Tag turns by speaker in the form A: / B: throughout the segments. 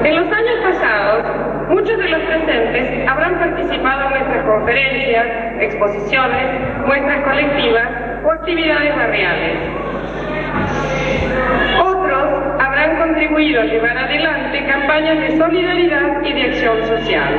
A: En los años pasados, muchos de los presentes habrán participado en nuestras conferencias, exposiciones, muestras colectivas o actividades barriales. Otros habrán contribuido a llevar adelante campañas de solidaridad y de acción social.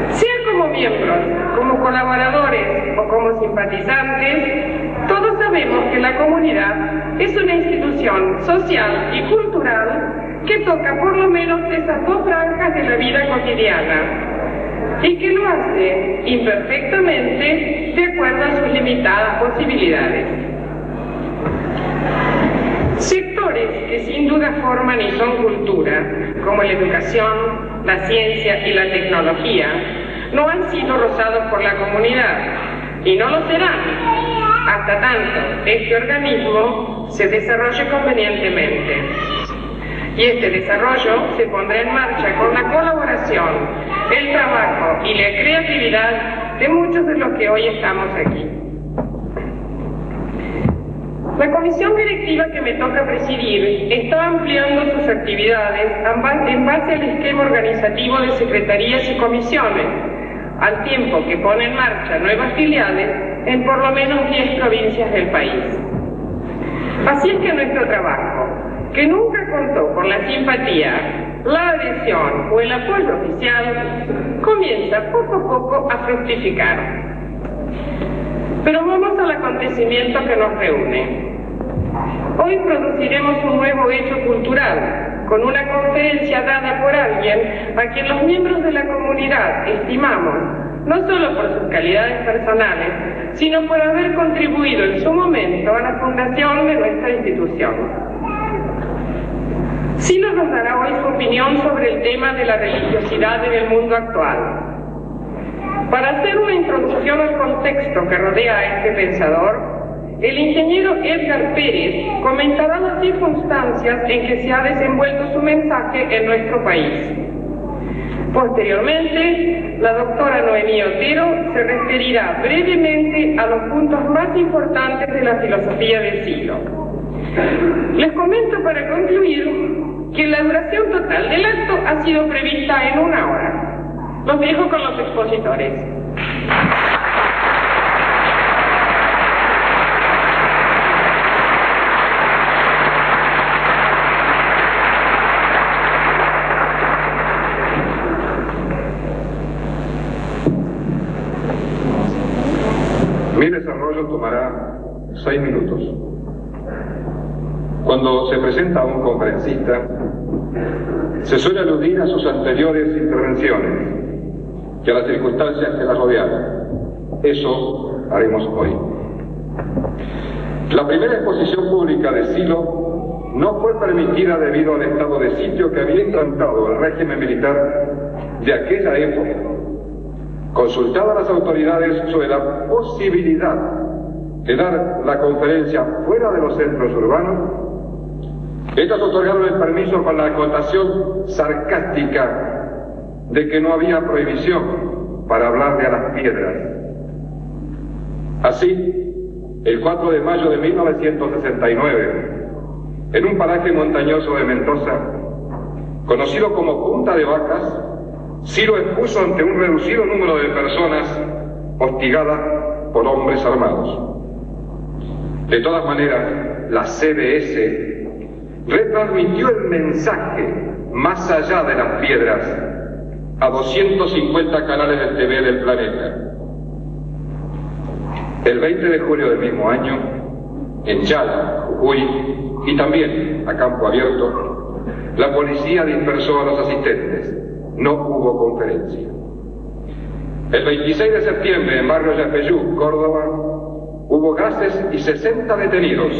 A: Sea como miembros, como colaboradores o como simpatizantes, todos sabemos que la comunidad es una institución social y cultural que toca por lo menos esas dos franjas de la vida cotidiana y que lo hace imperfectamente de acuerdo a sus limitadas posibilidades. Sectores que sin duda forman y son cultura, como la educación, la ciencia y la tecnología, no han sido rozados por la comunidad y no lo serán hasta tanto este organismo se desarrolle convenientemente. Y este desarrollo se pondrá en marcha con la colaboración, el trabajo y la creatividad de muchos de los que hoy estamos aquí. La comisión directiva que me toca presidir está ampliando sus actividades en base al esquema organizativo de secretarías y comisiones, al tiempo que pone en marcha nuevas filiales en por lo menos 10 provincias del país. Así es que nuestro trabajo, que nunca contó con la simpatía, la adhesión o el apoyo oficial, comienza poco a poco a fructificar. Pero vamos al acontecimiento que nos reúne. Hoy produciremos un nuevo hecho cultural, con una conferencia dada por alguien a quien los miembros de la comunidad estimamos, no solo por sus calidades personales, sino por haber contribuido en su momento a la fundación de nuestra institución. Silo nos dará hoy su opinión sobre el tema de la religiosidad en el mundo actual. Para hacer una introducción al contexto que rodea a este pensador, el ingeniero Edgar Pérez comentará las circunstancias en que se ha desenvuelto su mensaje en nuestro país. Posteriormente, la doctora Noemí Otero se referirá brevemente a los puntos más importantes de la filosofía de Silo. Les comento para concluir que la duración total del acto ha sido prevista en 1 hora. Los dejo con los expositores.
B: Mi desarrollo tomará 6 minutos. Cuando se presenta a un conferencista, se suele aludir a sus anteriores intervenciones y a las circunstancias que las rodearon. Eso haremos hoy. La primera exposición pública de Silo no fue permitida debido al estado de sitio que había implantado el régimen militar de aquella época. Consultadas las autoridades sobre la posibilidad de dar la conferencia fuera de los centros urbanos, estas otorgaron el permiso con la acotación sarcástica de que no había prohibición para hablarle a las piedras. Así, el 4 de mayo de 1969, en un paraje montañoso de Mendoza, conocido como Punta de Vacas, Silo expuso ante un reducido número de personas hostigadas por hombres armados. De todas maneras, la CBS retransmitió el mensaje más allá de las piedras a 250 canales de TV del planeta. El 20 de julio del mismo año, en Chala, Jujuy y también a campo abierto, la policía dispersó a los asistentes. No hubo conferencia. El 26 de septiembre, en Barrio Yapeyú, Córdoba, hubo gases y 60 detenidos,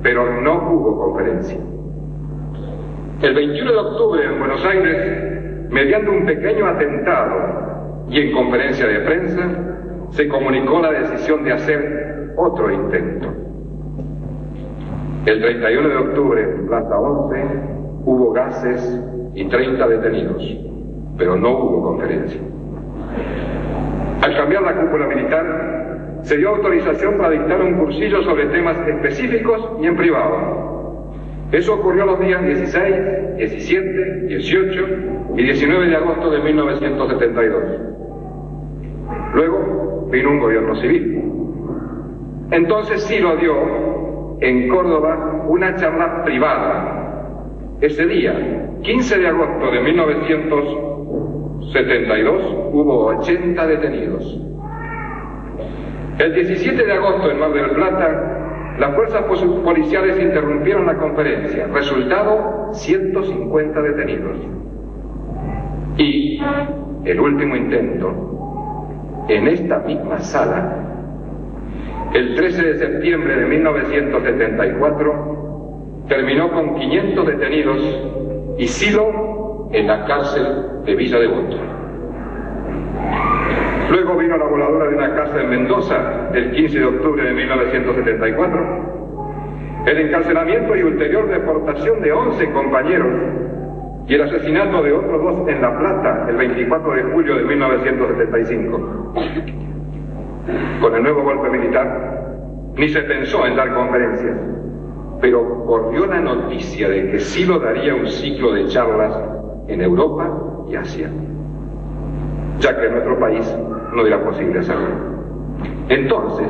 B: pero no hubo conferencia. El 21 de octubre, en Buenos Aires, mediante un pequeño atentado y en conferencia de prensa, se comunicó la decisión de hacer otro intento. El 31 de octubre, en Plaza 11, hubo gases y 30 detenidos, pero no hubo conferencia. Al cambiar la cúpula militar, se dio autorización para dictar un cursillo sobre temas específicos y en privado. Eso ocurrió los días 16, 17, 18 y 19 de agosto de 1972. Luego vino un gobierno civil. Entonces Silo dio en Córdoba una charla privada. Ese día, 15 de agosto de 1972, hubo 80 detenidos. El 17 de agosto en Mar del Plata, las fuerzas policiales interrumpieron la conferencia. Resultado, 150 detenidos. Y el último intento, en esta misma sala, el 13 de septiembre de 1974, terminó con 500 detenidos y Silo en la cárcel de Villa Devoto. Luego vino la voladura de una casa en Mendoza el 15 de octubre de 1974, el encarcelamiento y ulterior deportación de 11 compañeros y el asesinato de otros 2 en La Plata el 24 de julio de 1975. Con el nuevo golpe militar, ni se pensó en dar conferencias, pero corrió la noticia de que Silo daría un ciclo de charlas en Europa y Asia, ya que en nuestro país no era posible hacerlo. Entonces,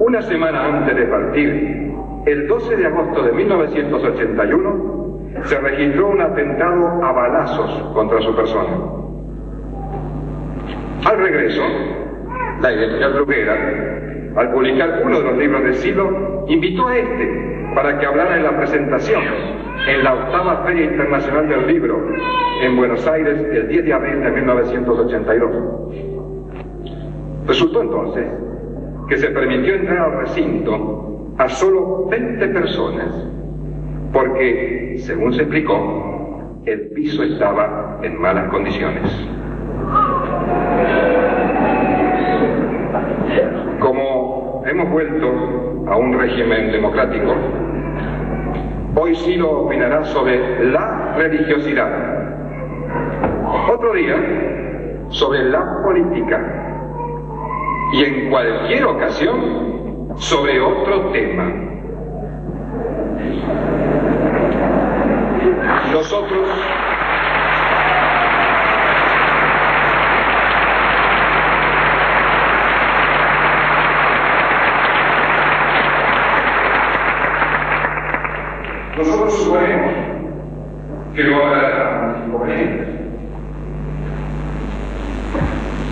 B: una semana antes de partir, el 12 de agosto de 1981, se registró un atentado a balazos contra su persona. Al regreso, la editorial Bruguera, al publicar uno de los libros de Silo, invitó a este para que hablara en la presentación en la 8ª Feria Internacional del Libro en Buenos Aires el 10 de abril de 1982. Resultó entonces que se permitió entrar al recinto a solo 20 personas, porque, según se explicó, el piso estaba en malas condiciones. Como hemos vuelto a un régimen democrático, hoy Silo opinará sobre la religiosidad. Otro día, sobre la política. Y en cualquier ocasión, sobre otro tema. Nosotros suponemos que no habrá inconvenientes.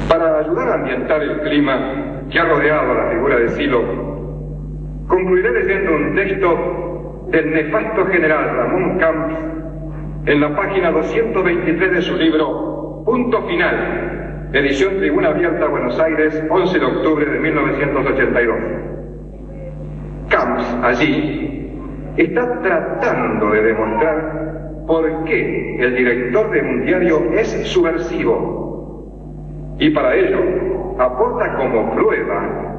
B: Para ayudar a ambientar el clima que ha rodeado a la figura de Silo, concluiré leyendo un texto del nefasto general Ramón Camps en la página 223 de su libro Punto Final, edición Tribuna Abierta, Buenos Aires, 11 de octubre de 1982. Camps, allí, está tratando de demostrar por qué el director de un diario es subversivo. Y para ello aporta como prueba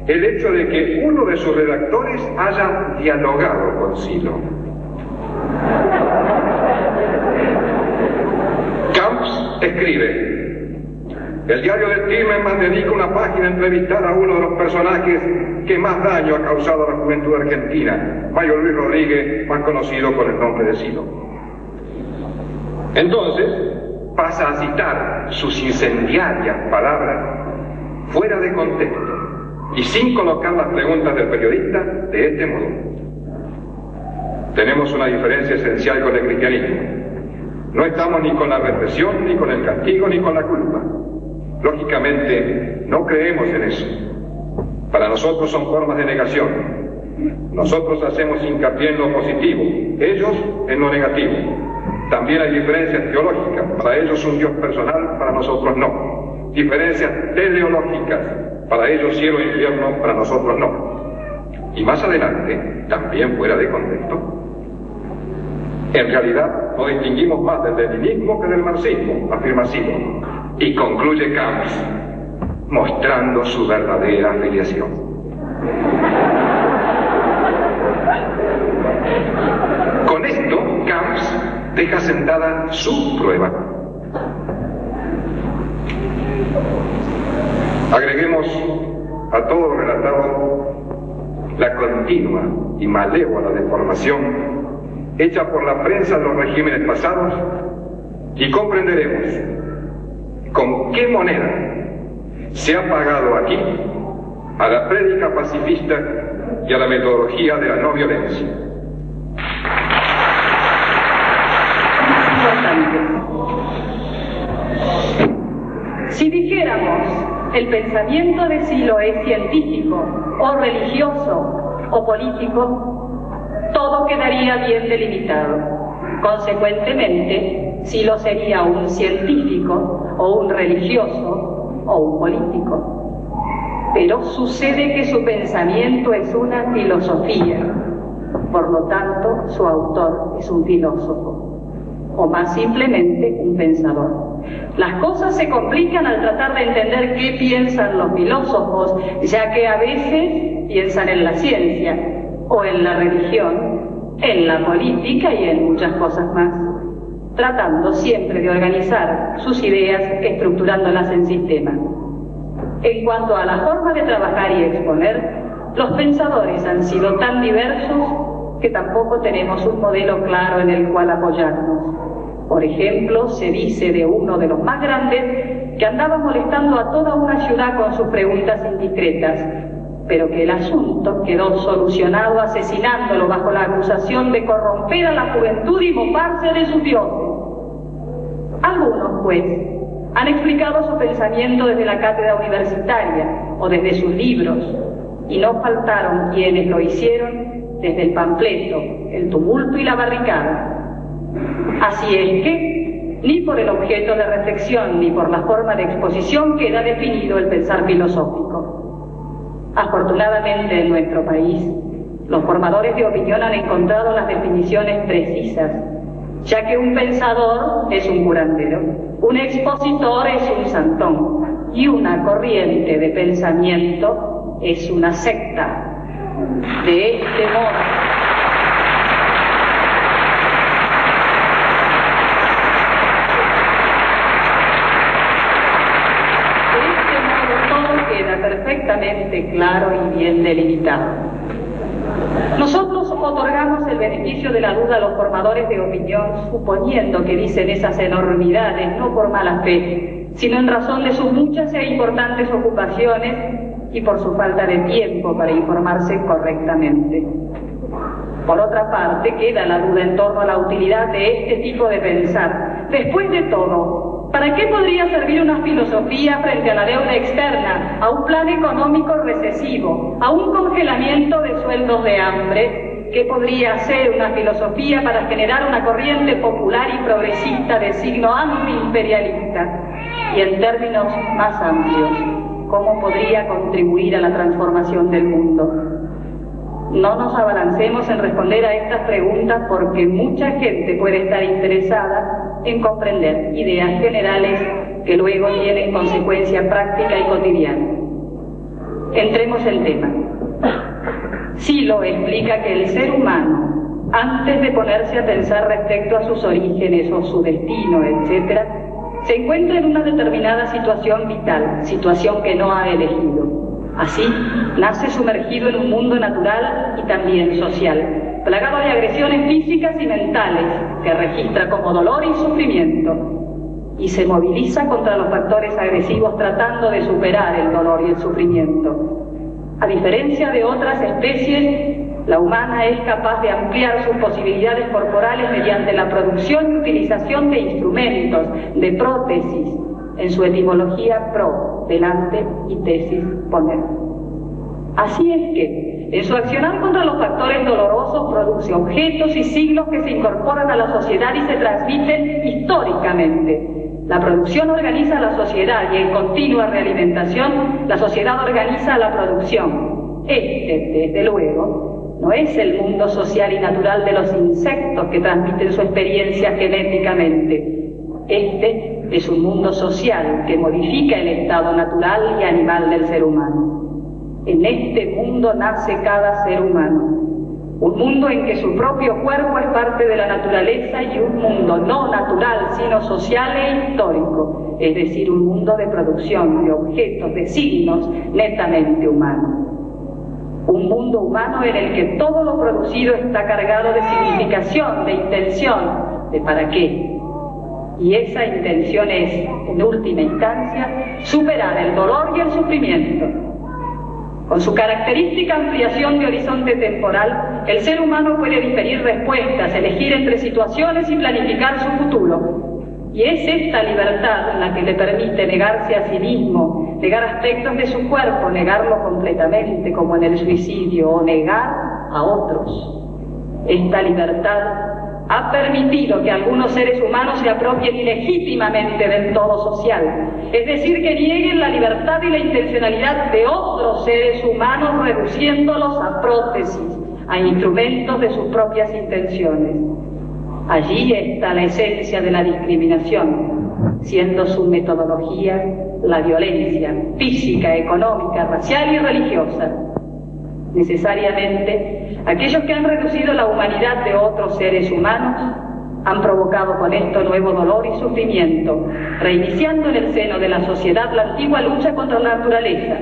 B: el hecho de que uno de sus redactores haya dialogado con Silo. Camps escribe: el diario de Timerman dedica una página a entrevistar a uno de los personajes que más daño ha causado a la juventud argentina, Mario Luis Rodríguez, más conocido con el nombre de Silo. Entonces pasa a citar sus incendiarias palabras fuera de contexto y sin colocar las preguntas del periodista de este modo. Tenemos una diferencia esencial con el cristianismo. No estamos ni con la represión, ni con el castigo, ni con la culpa. Lógicamente, no creemos en eso. Para nosotros son formas de negación. Nosotros hacemos hincapié en lo positivo, ellos en lo negativo. También hay diferencias teológicas, para ellos un Dios personal, para nosotros no. Diferencias teleológicas, para ellos cielo e infierno, para nosotros no. Y más adelante, también fuera de contexto, en realidad no distinguimos más del leninismo que del marxismo, afirma Silo, y concluye Camps, mostrando su verdadera afiliación. Con esto, Camps deja sentada su prueba. Agreguemos a todo lo relatado la continua y malévola deformación hecha por la prensa de los regímenes pasados, y comprenderemos con qué moneda se ha pagado aquí a la prédica pacifista y a la metodología de la no violencia.
C: Si dijéramos el pensamiento de Silo es científico o religioso o político, todo quedaría bien delimitado. Consecuentemente, Silo sería un científico o un religioso o un político. Pero sucede que su pensamiento es una filosofía, por lo tanto su autor es un filósofo, o más simplemente un pensador. Las cosas se complican al tratar de entender qué piensan los filósofos, ya que a veces piensan en la ciencia, o en la religión, en la política y en muchas cosas más, tratando siempre de organizar sus ideas, estructurándolas en sistema. En cuanto a la forma de trabajar y exponer, los pensadores han sido tan diversos que tampoco tenemos un modelo claro en el cual apoyarnos. Por ejemplo, se dice de uno de los más grandes que andaba molestando a toda una ciudad con sus preguntas indiscretas, pero que el asunto quedó solucionado asesinándolo bajo la acusación de corromper a la juventud y mofarse de sus dioses. Algunos, pues, han explicado su pensamiento desde la cátedra universitaria o desde sus libros, y no faltaron quienes lo hicieron desde el panfleto, el tumulto y la barricada. Así es que, ni por el objeto de reflexión ni por la forma de exposición queda definido el pensar filosófico. Afortunadamente en nuestro país, los formadores de opinión han encontrado las definiciones precisas, ya que un pensador es un curandero, un expositor es un santón y una corriente de pensamiento es una secta. De este modo, perfectamente claro y bien delimitado. Nosotros otorgamos el beneficio de la duda a los formadores de opinión, suponiendo que dicen esas enormidades no por mala fe, sino en razón de sus muchas e importantes ocupaciones y por su falta de tiempo para informarse correctamente. Por otra parte, queda la duda en torno a la utilidad de este tipo de pensar. Después de todo, ¿para qué podría servir una filosofía frente a la deuda externa, a un plan económico recesivo, a un congelamiento de sueldos de hambre? ¿Qué podría hacer una filosofía para generar una corriente popular y progresista de signo antiimperialista? Y en términos más amplios, ¿cómo podría contribuir a la transformación del mundo? No nos abalancemos en responder a estas preguntas porque mucha gente puede estar interesada en comprender ideas generales que luego tienen consecuencia práctica y cotidiana. Entremos en tema. Silo explica que el ser humano, antes de ponerse a pensar respecto a sus orígenes o su destino, etc., se encuentra en una determinada situación vital, situación que no ha elegido. Así, nace sumergido en un mundo natural y también social, plagado de agresiones físicas y mentales, que registra como dolor y sufrimiento, y se moviliza contra los factores agresivos tratando de superar el dolor y el sufrimiento. A diferencia de otras especies, la humana es capaz de ampliar sus posibilidades corporales mediante la producción y utilización de instrumentos, de prótesis, en su etimología pro, delante, y tesis, poner. Así es que, en su accionar contra los factores dolorosos, produce objetos y signos que se incorporan a la sociedad y se transmiten históricamente. La producción organiza a la sociedad y en continua realimentación, la sociedad organiza a la producción. Desde luego, no es el mundo social y natural de los insectos que transmiten su experiencia genéticamente. Es un mundo social que modifica el estado natural y animal del ser humano. En este mundo nace cada ser humano, un mundo en que su propio cuerpo es parte de la naturaleza y un mundo no natural, sino social e histórico, es decir, un mundo de producción, de objetos, de signos netamente humanos. Un mundo humano en el que todo lo producido está cargado de significación, de intención, de para qué. Y esa intención es, en última instancia, superar el dolor y el sufrimiento. Con su característica ampliación de horizonte temporal, el ser humano puede diferir respuestas, elegir entre situaciones y planificar su futuro. Y es esta libertad la que le permite negarse a sí mismo, negar aspectos de su cuerpo, negarlo completamente, como en el suicidio, o negar a otros. Esta libertad ha permitido que algunos seres humanos se apropien ilegítimamente del todo social, es decir, que nieguen la libertad y la intencionalidad de otros seres humanos, reduciéndolos a prótesis, a instrumentos de sus propias intenciones. Allí está la esencia de la discriminación, siendo su metodología la violencia física, económica, racial y religiosa. Necesariamente, aquellos que han reducido la humanidad de otros seres humanos han provocado con esto nuevo dolor y sufrimiento, reiniciando en el seno de la sociedad la antigua lucha contra la naturaleza,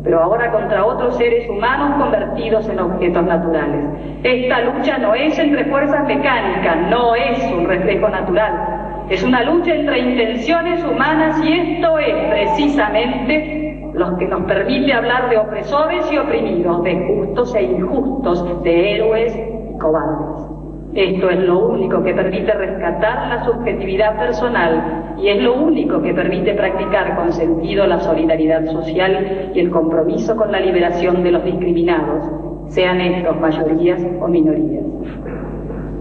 C: pero ahora contra otros seres humanos convertidos en objetos naturales. Esta lucha no es entre fuerzas mecánicas, no es un reflejo natural, es una lucha entre intenciones humanas, y esto es precisamente lo que nos permite hablar de opresores y oprimidos, de justos e injustos, de héroes y cobardes. Esto es lo único que permite rescatar la subjetividad personal, y es lo único que permite practicar con sentido la solidaridad social y el compromiso con la liberación de los discriminados, sean estos mayorías o minorías.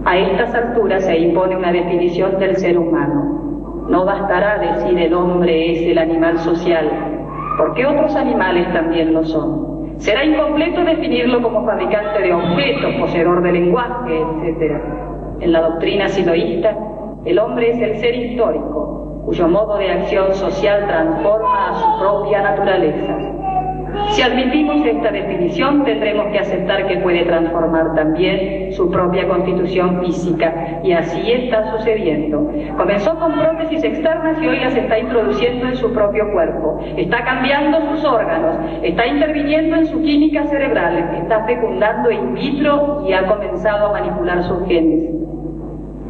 C: A estas alturas se impone una definición del ser humano. No bastará decir el hombre es el animal social, porque otros animales también lo son. Será incompleto definirlo como fabricante de objetos, poseedor de lenguaje, etc. En la doctrina siloísta, el hombre es el ser histórico, cuyo modo de acción social transforma a su propia naturaleza. Si admitimos esta definición, tendremos que aceptar que puede transformar también su propia constitución física, y así está sucediendo. Comenzó con prótesis externas y hoy las está introduciendo en su propio cuerpo. Está cambiando sus órganos, está interviniendo en su química cerebral, está fecundando in vitro y ha comenzado a manipular sus genes.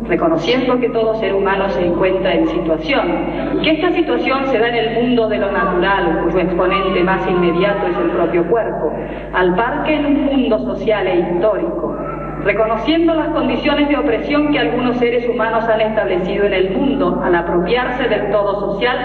C: Reconociendo que todo ser humano se encuentra en situación, y que esta situación se da en el mundo de lo natural, cuyo exponente más inmediato es el propio cuerpo, al par que en un mundo social e histórico, reconociendo las condiciones de opresión que algunos seres humanos han establecido en el mundo al apropiarse del todo social,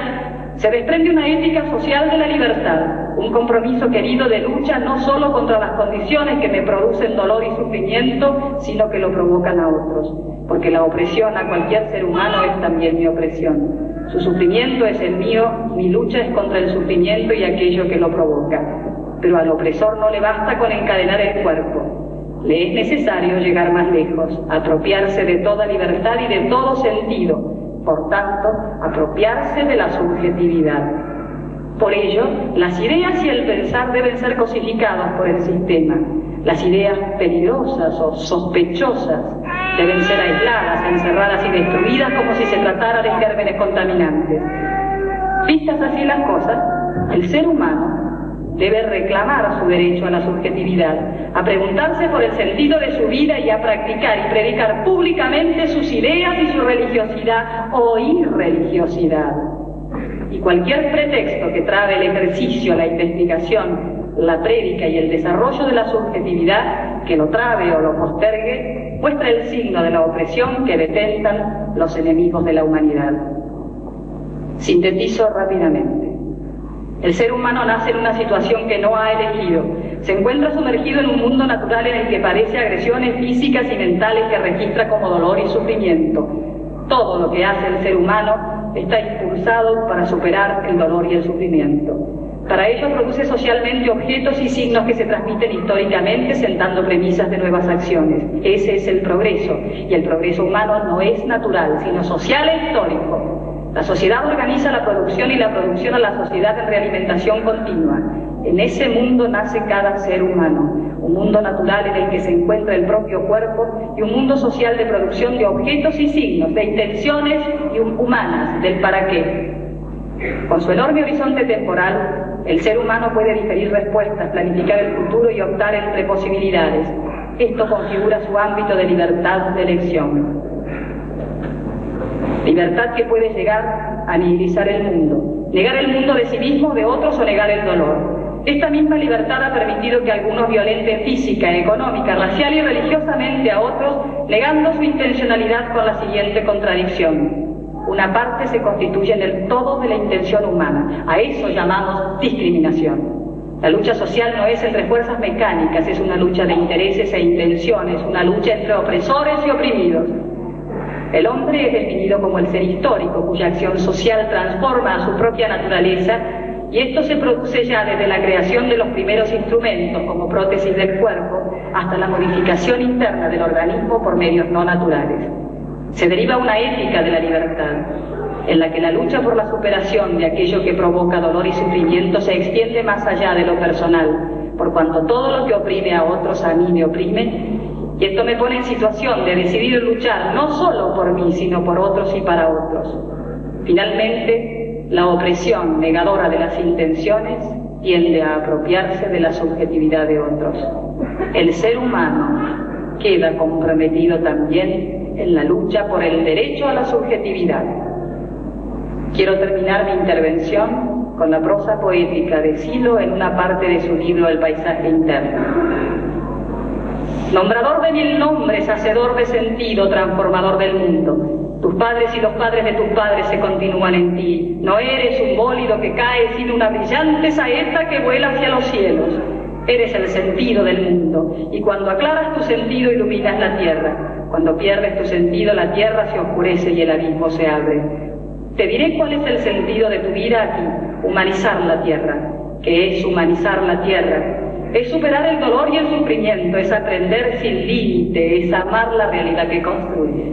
C: se desprende una ética social de la libertad, un compromiso querido de lucha no solo contra las condiciones que me producen dolor y sufrimiento, sino que lo provocan a otros, porque la opresión a cualquier ser humano es también mi opresión. Su sufrimiento es el mío y mi lucha es contra el sufrimiento y aquello que lo provoca. Pero al opresor no le basta con encadenar el cuerpo. Le es necesario llegar más lejos, apropiarse de toda libertad y de todo sentido, por tanto, apropiarse de la subjetividad. Por ello, las ideas y el pensar deben ser cosificados por el sistema. Las ideas peligrosas o sospechosas deben ser aisladas, encerradas y destruidas como si se tratara de gérmenes contaminantes. Vistas así las cosas, el ser humano debe reclamar su derecho a la subjetividad, a preguntarse por el sentido de su vida y a practicar y predicar públicamente sus ideas y su religiosidad o irreligiosidad. Y cualquier pretexto que trabe el ejercicio, la investigación, la prédica y el desarrollo de la subjetividad, que lo trabe o lo postergue, muestra el signo de la opresión que detentan los enemigos de la humanidad. Sintetizo rápidamente. El ser humano nace en una situación que no ha elegido. Se encuentra sumergido en un mundo natural en el que padece agresiones físicas y mentales que registra como dolor y sufrimiento. Todo lo que hace el ser humano está impulsado para superar el dolor y el sufrimiento. Para ello produce socialmente objetos y signos que se transmiten históricamente, sentando premisas de nuevas acciones. Ese es el progreso, y el progreso humano no es natural, sino social e histórico. La sociedad organiza la producción y la producción a la sociedad en realimentación continua. En ese mundo nace cada ser humano, un mundo natural en el que se encuentra el propio cuerpo y un mundo social de producción de objetos y signos, de intenciones y humanas, del para qué. Con su enorme horizonte temporal, el ser humano puede diferir respuestas, planificar el futuro y optar entre posibilidades. Esto configura su ámbito de libertad de elección. Libertad que puede llegar a nihilizar el mundo, negar el mundo de sí mismo, de otros o negar el dolor. Esta misma libertad ha permitido que algunos violenten física, económica, racial y religiosamente a otros, negando su intencionalidad con la siguiente contradicción. Una parte se constituye en el todo de la intención humana. A eso llamamos discriminación. La lucha social no es entre fuerzas mecánicas, es una lucha de intereses e intenciones, una lucha entre opresores y oprimidos. El hombre es definido como el ser histórico, cuya acción social transforma a su propia naturaleza, y esto se produce ya desde la creación de los primeros instrumentos, como prótesis del cuerpo, hasta la modificación interna del organismo por medios no naturales. Se deriva una ética de la libertad, en la que la lucha por la superación de aquello que provoca dolor y sufrimiento se extiende más allá de lo personal, por cuanto todo lo que oprime a otros a mí me oprime, y esto me pone en situación de decidir luchar no solo por mí, sino por otros y para otros. Finalmente, la opresión negadora de las intenciones tiende a apropiarse de la subjetividad de otros. El ser humano queda comprometido también en la lucha por el derecho a la subjetividad. Quiero terminar mi intervención con la prosa poética de Sylow en una parte de su libro El paisaje interno. Nombrador de mil nombres, hacedor de sentido, transformador del mundo. Tus padres y los padres de tus padres se continúan en ti. No eres un bólido que cae, sino una brillante saeta que vuela hacia los cielos. Eres el sentido del mundo, y cuando aclaras tu sentido iluminas la tierra. Cuando pierdes tu sentido, la tierra se oscurece y el abismo se abre. Te diré cuál es el sentido de tu vida aquí: humanizar la tierra. ¿Qué es humanizar la tierra? Es superar el dolor y el sufrimiento, es aprender sin límite, es amar la realidad que construye.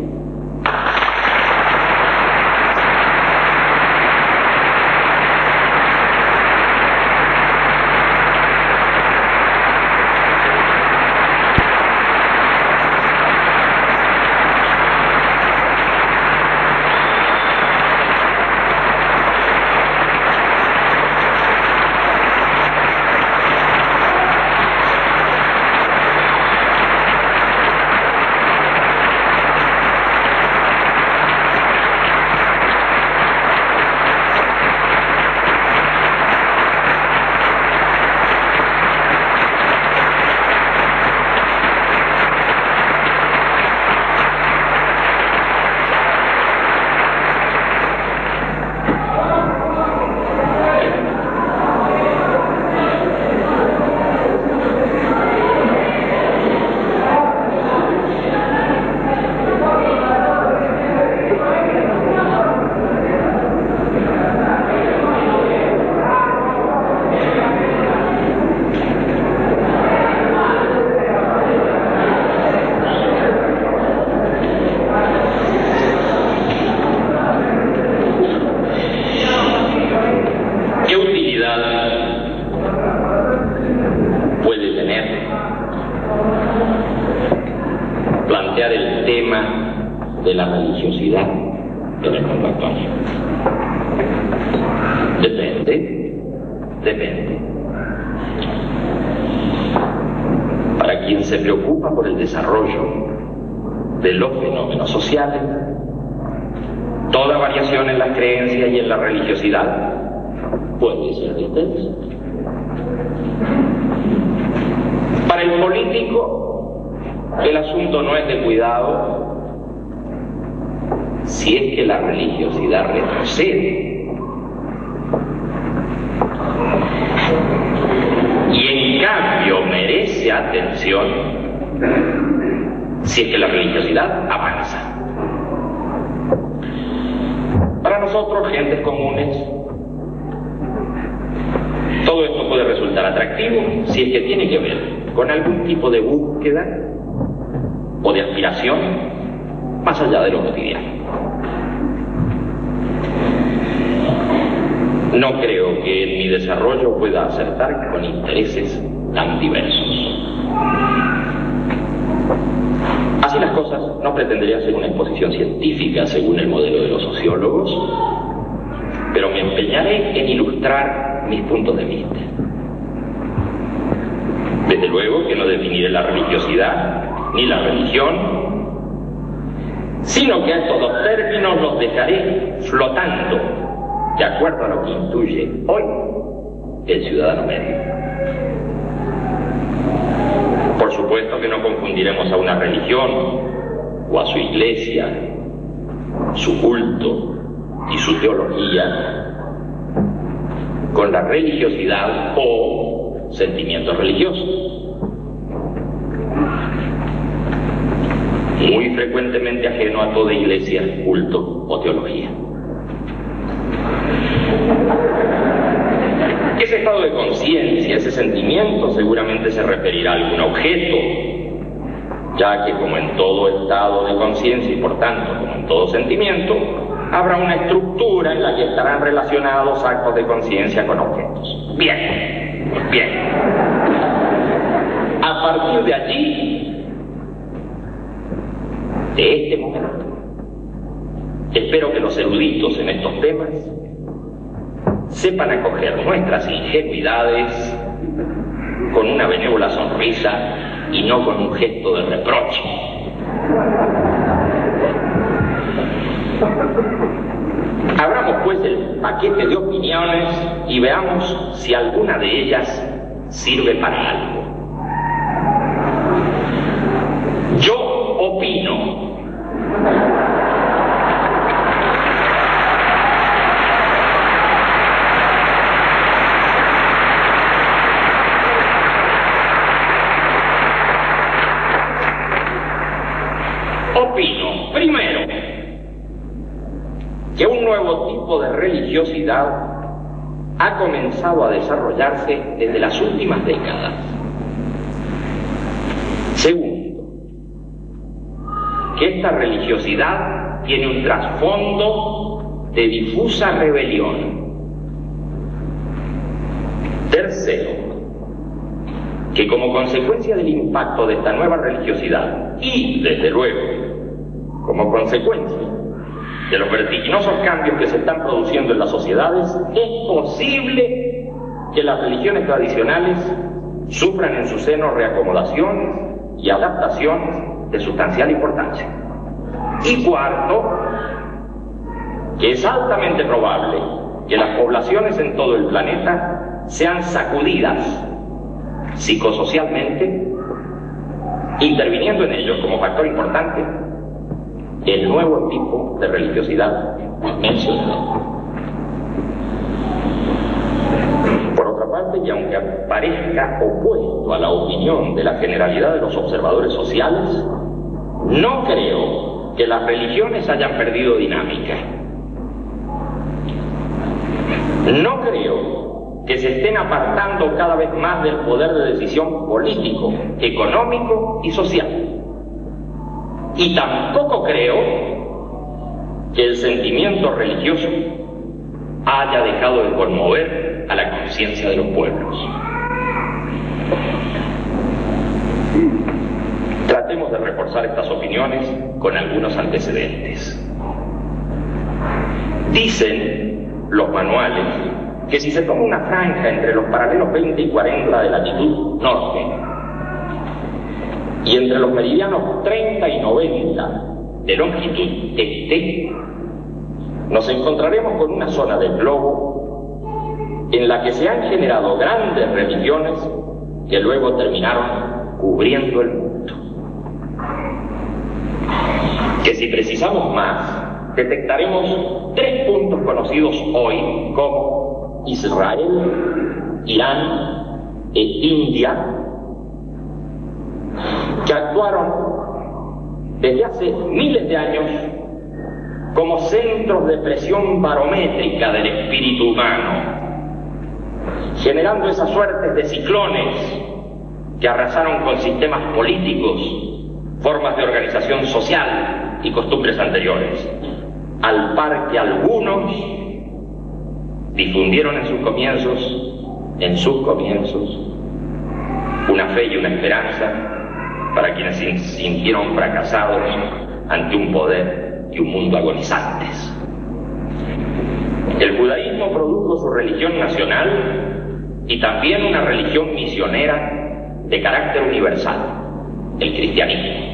D: Depende. Para quien se preocupa por el desarrollo de los fenómenos sociales, toda variación en las creencias y en la religiosidad puede ser de interés. Para el político, el asunto no es de cuidado si es que la religiosidad retrocede. Y en cambio merece atención si es que la religiosidad avanza. Para nosotros, gentes comunes, todo esto puede resultar atractivo si es que tiene que ver con algún tipo de búsqueda o de aspiración más allá de lo cotidiano. No creo que en mi desarrollo pueda acertar con intereses tan diversos. Así las cosas, no pretendería hacer una exposición científica según el modelo de los sociólogos, pero me empeñaré en ilustrar mis puntos de vista. Desde luego que no definiré la religiosidad ni la religión, sino que a estos dos términos los dejaré flotando de acuerdo a lo que intuye hoy el ciudadano medio. Por supuesto que no confundiremos a una religión o a su iglesia, su culto y su teología con la religiosidad o sentimientos religiosos, muy frecuentemente ajeno a toda iglesia, culto o teología. Ese estado de conciencia, ese sentimiento, seguramente se referirá a algún objeto, ya que como en todo estado de conciencia y por tanto como en todo sentimiento, habrá una estructura en la que estarán relacionados actos de conciencia con objetos. Bien, bien. A partir de allí, de este momento, espero que los eruditos en estos temas sepan acoger nuestras ingenuidades con una benévola sonrisa y no con un gesto de reproche. Abramos pues el paquete de opiniones y veamos si alguna de ellas sirve para algo. Yo opino primero que un nuevo tipo de religiosidad ha comenzado a desarrollarse desde las últimas décadas. Segundo, que esta religiosidad tiene un trasfondo de difusa rebelión. Tercero, que como consecuencia del impacto de esta nueva religiosidad y, desde luego, como consecuencia de los vertiginosos cambios que se están produciendo en las sociedades, es posible que las religiones tradicionales sufran en su seno reacomodaciones y adaptaciones de sustancial importancia. Y cuarto, que es altamente probable que las poblaciones en todo el planeta sean sacudidas psicosocialmente, interviniendo en ellos como factor importante el nuevo tipo de religiosidad mencionado. Por otra parte, y aunque parezca opuesto a la opinión de la generalidad de los observadores sociales, no creo que las religiones hayan perdido dinámica. No creo que se estén apartando cada vez más del poder de decisión político, económico y social. Y tampoco creo que el sentimiento religioso haya dejado de conmover a la conciencia de los pueblos. Tratemos de reforzar estas opiniones con algunos antecedentes. Dicen los manuales que si se toma una franja entre los paralelos 20 y 40 de latitud norte y entre los meridianos 30 y 90 de longitud este, nos encontraremos con una zona del globo en la que se han generado grandes religiones que luego terminaron cubriendo el mundo. Que si precisamos más, detectaremos 3 puntos conocidos hoy como Israel, Irán e India, que actuaron desde hace miles de años como centros de presión barométrica del espíritu humano, generando esas suertes de ciclones que arrasaron con sistemas políticos, formas de organización social y costumbres anteriores, al par que algunos difundieron en sus comienzos, una fe y una esperanza para quienes se sintieron fracasados ante un poder y un mundo agonizantes. El judaísmo produjo su religión nacional y también una religión misionera de carácter universal, el cristianismo.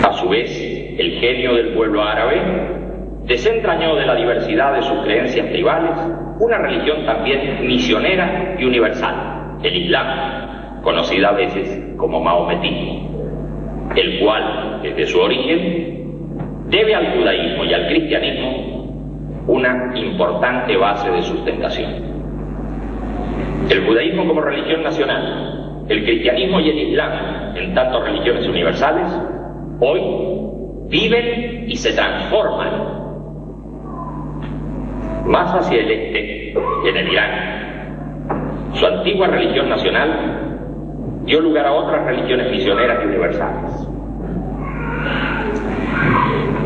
D: A su vez, el genio del pueblo árabe desentrañó de la diversidad de sus creencias tribales una religión también misionera y universal, el Islam, conocida a veces como maometismo, el cual, desde su origen, debe al judaísmo y al cristianismo una importante base de sustentación. El judaísmo como religión nacional, el cristianismo y el Islam, en tanto religiones universales, hoy viven y se transforman más hacia el este, en el Irán. Su antigua religión nacional dio lugar a otras religiones misioneras y universales.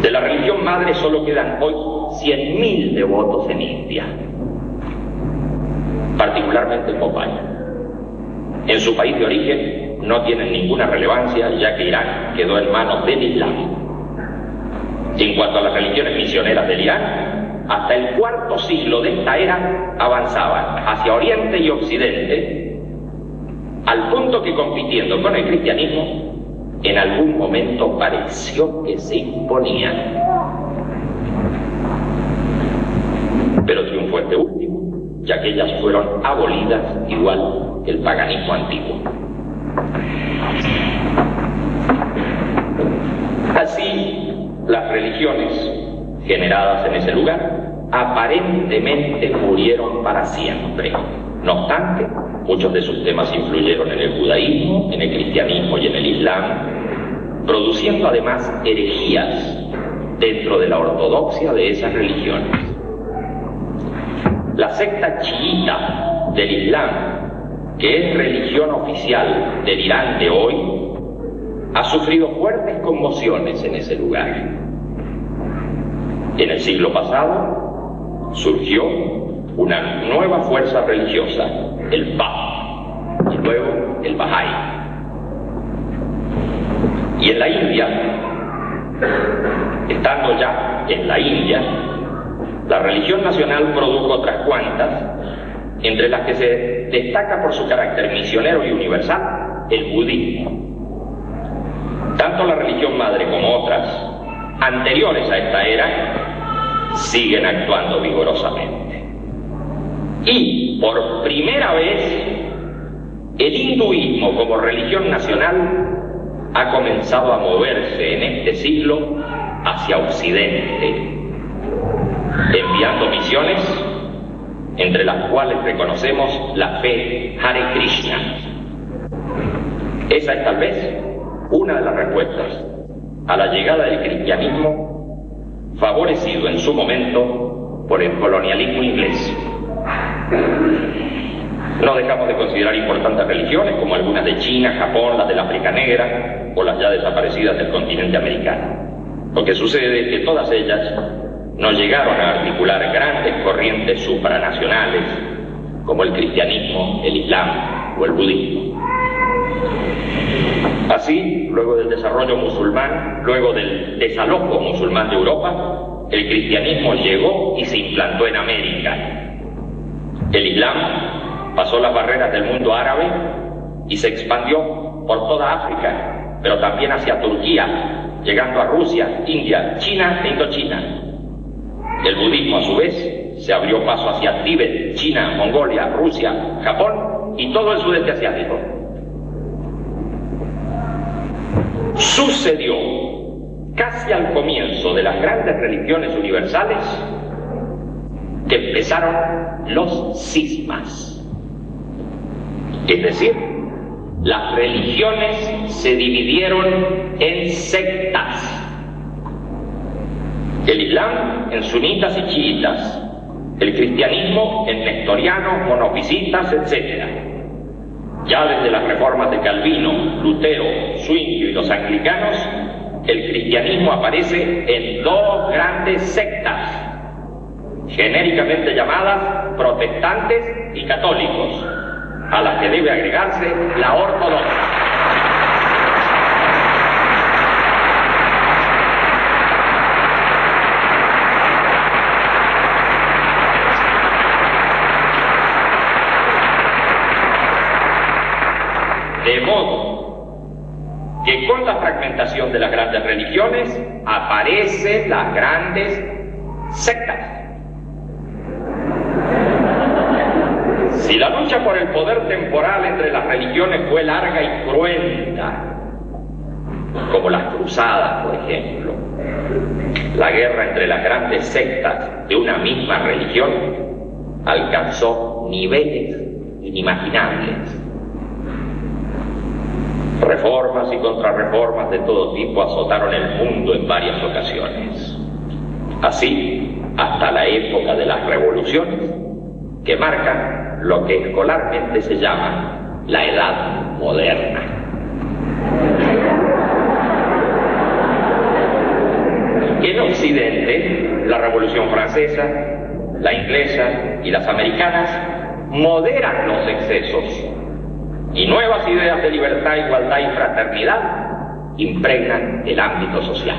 D: De la religión madre solo quedan hoy 100.000 devotos en India, particularmente en Bombay. En su país de origen no tienen ninguna relevancia, ya que Irán quedó en manos del Islam. En cuanto a las religiones misioneras del Irán, hasta el cuarto siglo de esta era avanzaban hacia Oriente y Occidente, al punto que, compitiendo con el cristianismo, en algún momento pareció que se imponían. Pero triunfó este último, ya que ellas fueron abolidas igual que el paganismo antiguo. Así, las religiones generadas en ese lugar aparentemente murieron para siempre. No obstante, muchos de sus temas influyeron en el judaísmo, en el cristianismo y en el islam, produciendo además herejías dentro de la ortodoxia de esas religiones. La secta chiita del Islam, que es religión oficial del Irán de hoy, ha sufrido fuertes conmociones en ese lugar. En el siglo pasado surgió una nueva fuerza religiosa, el Baath, y luego el Bahá'í. Y en la India, estando ya en la India, la religión nacional produjo otras cuantas, entre las que se destaca por su carácter misionero y universal el budismo. Tanto la religión madre como otras anteriores a esta era siguen actuando vigorosamente. Y por primera vez el hinduismo como religión nacional ha comenzado a moverse en este siglo hacia Occidente, enviando misiones, entre las cuales reconocemos la fe Hare Krishna. Esa es tal vez una de las respuestas a la llegada del cristianismo, favorecido en su momento por el colonialismo inglés. No dejamos de considerar importantes religiones como algunas de China, Japón, las del África Negra o las ya desaparecidas del continente americano. Lo que sucede es que todas ellas no llegaron a articular grandes corrientes supranacionales como el cristianismo, el islam o el budismo. Así, luego del desarrollo musulmán, luego del desalojo musulmán de Europa, el cristianismo llegó y se implantó en América. El islam pasó las barreras del mundo árabe y se expandió por toda África, pero también hacia Turquía, llegando a Rusia, India, China e Indochina. El budismo, a su vez, se abrió paso hacia Tíbet, China, Mongolia, Rusia, Japón y todo el sudeste asiático. Sucedió casi al comienzo de las grandes religiones universales que empezaron los cismas. Es decir, las religiones se dividieron en sectas. El islam en sunitas y chiitas, el cristianismo en nestorianos, monofisitas, etc. Ya desde las reformas de Calvino, Lutero, Zwinglio y los anglicanos, el cristianismo aparece en dos grandes sectas, genéricamente llamadas protestantes y católicos, a las que debe agregarse la ortodoxa. desaparecieron de las grandes religiones, aparecen las grandes sectas. Si la lucha por el poder temporal entre las religiones fue larga y cruenta, como las cruzadas, por ejemplo, la guerra entre las grandes sectas de una misma religión alcanzó niveles inimaginables. Reformas y contrarreformas de todo tipo azotaron el mundo en varias ocasiones. Así, hasta la época de las revoluciones, que marcan lo que escolarmente se llama la Edad Moderna. En Occidente, la Revolución Francesa, la inglesa y las americanas moderan los excesos y nuevas ideas de libertad, igualdad y fraternidad impregnan el ámbito social.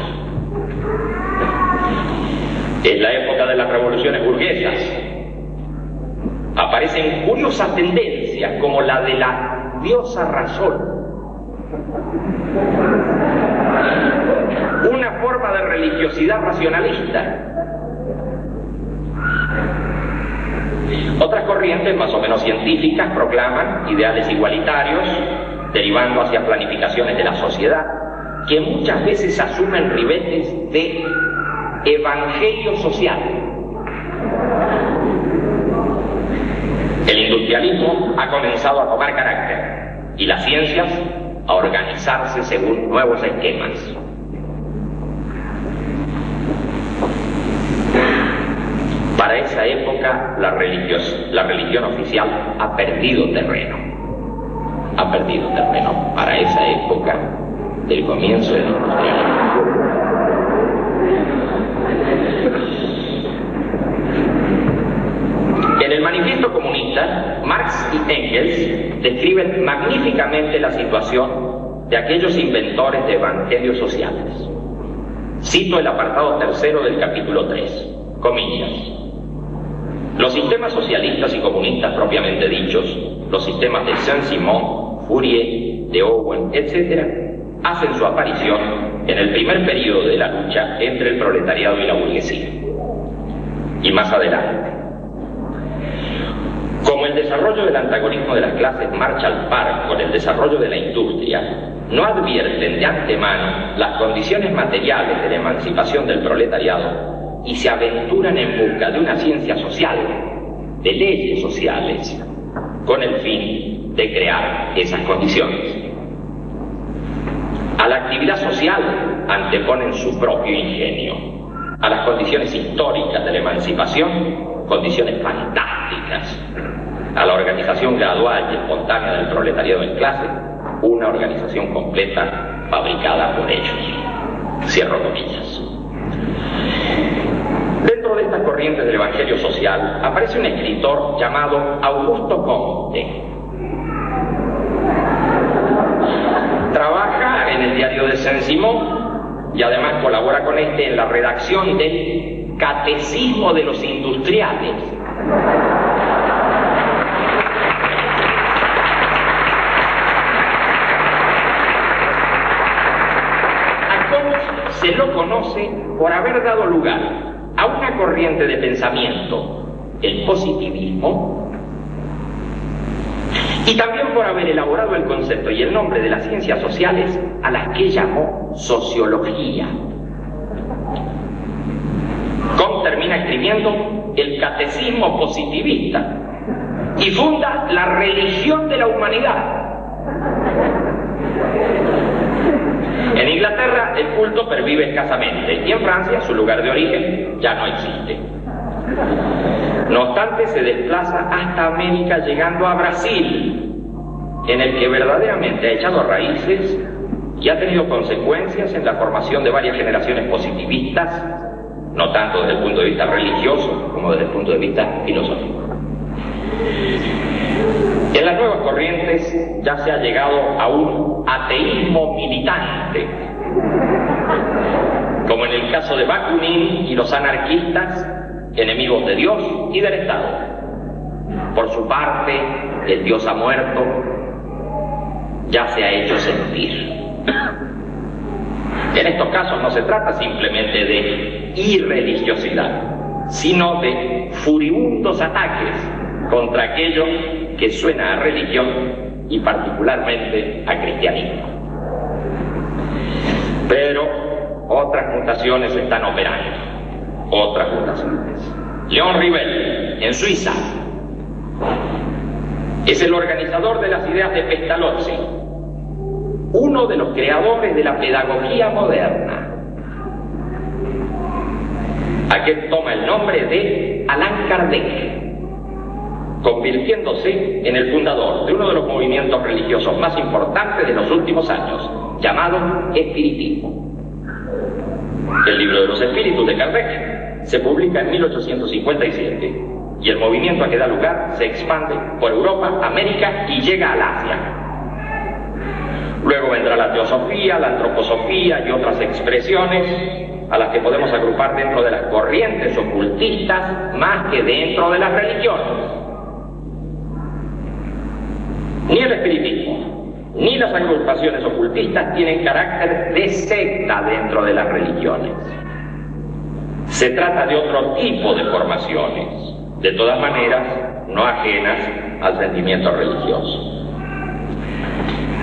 D: En la época de las revoluciones burguesas aparecen curiosas tendencias como la de la diosa razón, una forma de religiosidad racionalista. Otras corrientes más o menos científicas proclaman ideales igualitarios, derivando hacia planificaciones de la sociedad, que muchas veces asumen ribetes de evangelio social. El industrialismo ha comenzado a tomar carácter y las ciencias a organizarse según nuevos esquemas. Para esa época, la religión oficial ha perdido terreno. Ha perdido terreno para esa época del comienzo del industrialismo. En el Manifiesto Comunista, Marx y Engels describen magníficamente la situación de aquellos inventores de evangelios sociales. Cito el apartado tercero del capítulo 3, comillas. Los sistemas socialistas y comunistas propiamente dichos, los sistemas de Saint-Simon, Fourier, de Owen, etc., hacen su aparición en el primer período de la lucha entre el proletariado y la burguesía. Y más adelante. Como el desarrollo del antagonismo de las clases marcha al par con el desarrollo de la industria, no advierten de antemano las condiciones materiales de la emancipación del proletariado y se aventuran en busca de una ciencia social, de leyes sociales, con el fin de crear esas condiciones. A la actividad social anteponen su propio ingenio. A las condiciones históricas de la emancipación, condiciones fantásticas. A la organización gradual y espontánea del proletariado en clase, una organización completa fabricada por ellos. Cierro comillas. Dentro de estas corrientes del evangelio social aparece un escritor llamado Augusto Comte. Trabaja en el diario de Saint-Simon y además colabora con este en la redacción del Catecismo de los Industriales. A Comte se lo conoce por haber dado lugar a una corriente de pensamiento, el positivismo, y también por haber elaborado el concepto y el nombre de las ciencias sociales a las que llamó sociología. Comte termina escribiendo el Catecismo positivista y funda la religión de la humanidad. En Inglaterra el culto pervive escasamente y en Francia, su lugar de origen, ya no existe. No obstante, se desplaza hasta América, llegando a Brasil, en el que verdaderamente ha echado raíces y ha tenido consecuencias en la formación de varias generaciones positivistas, no tanto desde el punto de vista religioso como desde el punto de vista filosófico. En las nuevas corrientes ya se ha llegado a un ateísmo militante, como en el caso de Bakunin y los anarquistas, enemigos de Dios y del Estado. Por su parte, el Dios ha muerto, ya se ha hecho sentir. En estos casos no se trata simplemente de irreligiosidad, sino de furibundos ataques contra aquello que suena a religión y particularmente a cristianismo. Pero otras mutaciones están operando, otras mutaciones. León Rivel, en Suiza, es el organizador de las ideas de Pestalozzi, uno de los creadores de la pedagogía moderna. Aquel toma el nombre de Allan Kardec, convirtiéndose en el fundador de uno de los movimientos religiosos más importantes de los últimos años, llamado espiritismo. El libro de los espíritus de Kardec se publica en 1857 y el movimiento a que da lugar se expande por Europa, América y llega al Asia. Luego vendrá la teosofía, la antroposofía y otras expresiones a las que podemos agrupar dentro de las corrientes ocultistas más que dentro de las religiones. Ni el espiritismo, ni las agrupaciones ocultistas tienen carácter de secta dentro de las religiones. Se trata de otro tipo de formaciones, de todas maneras no ajenas al sentimiento religioso.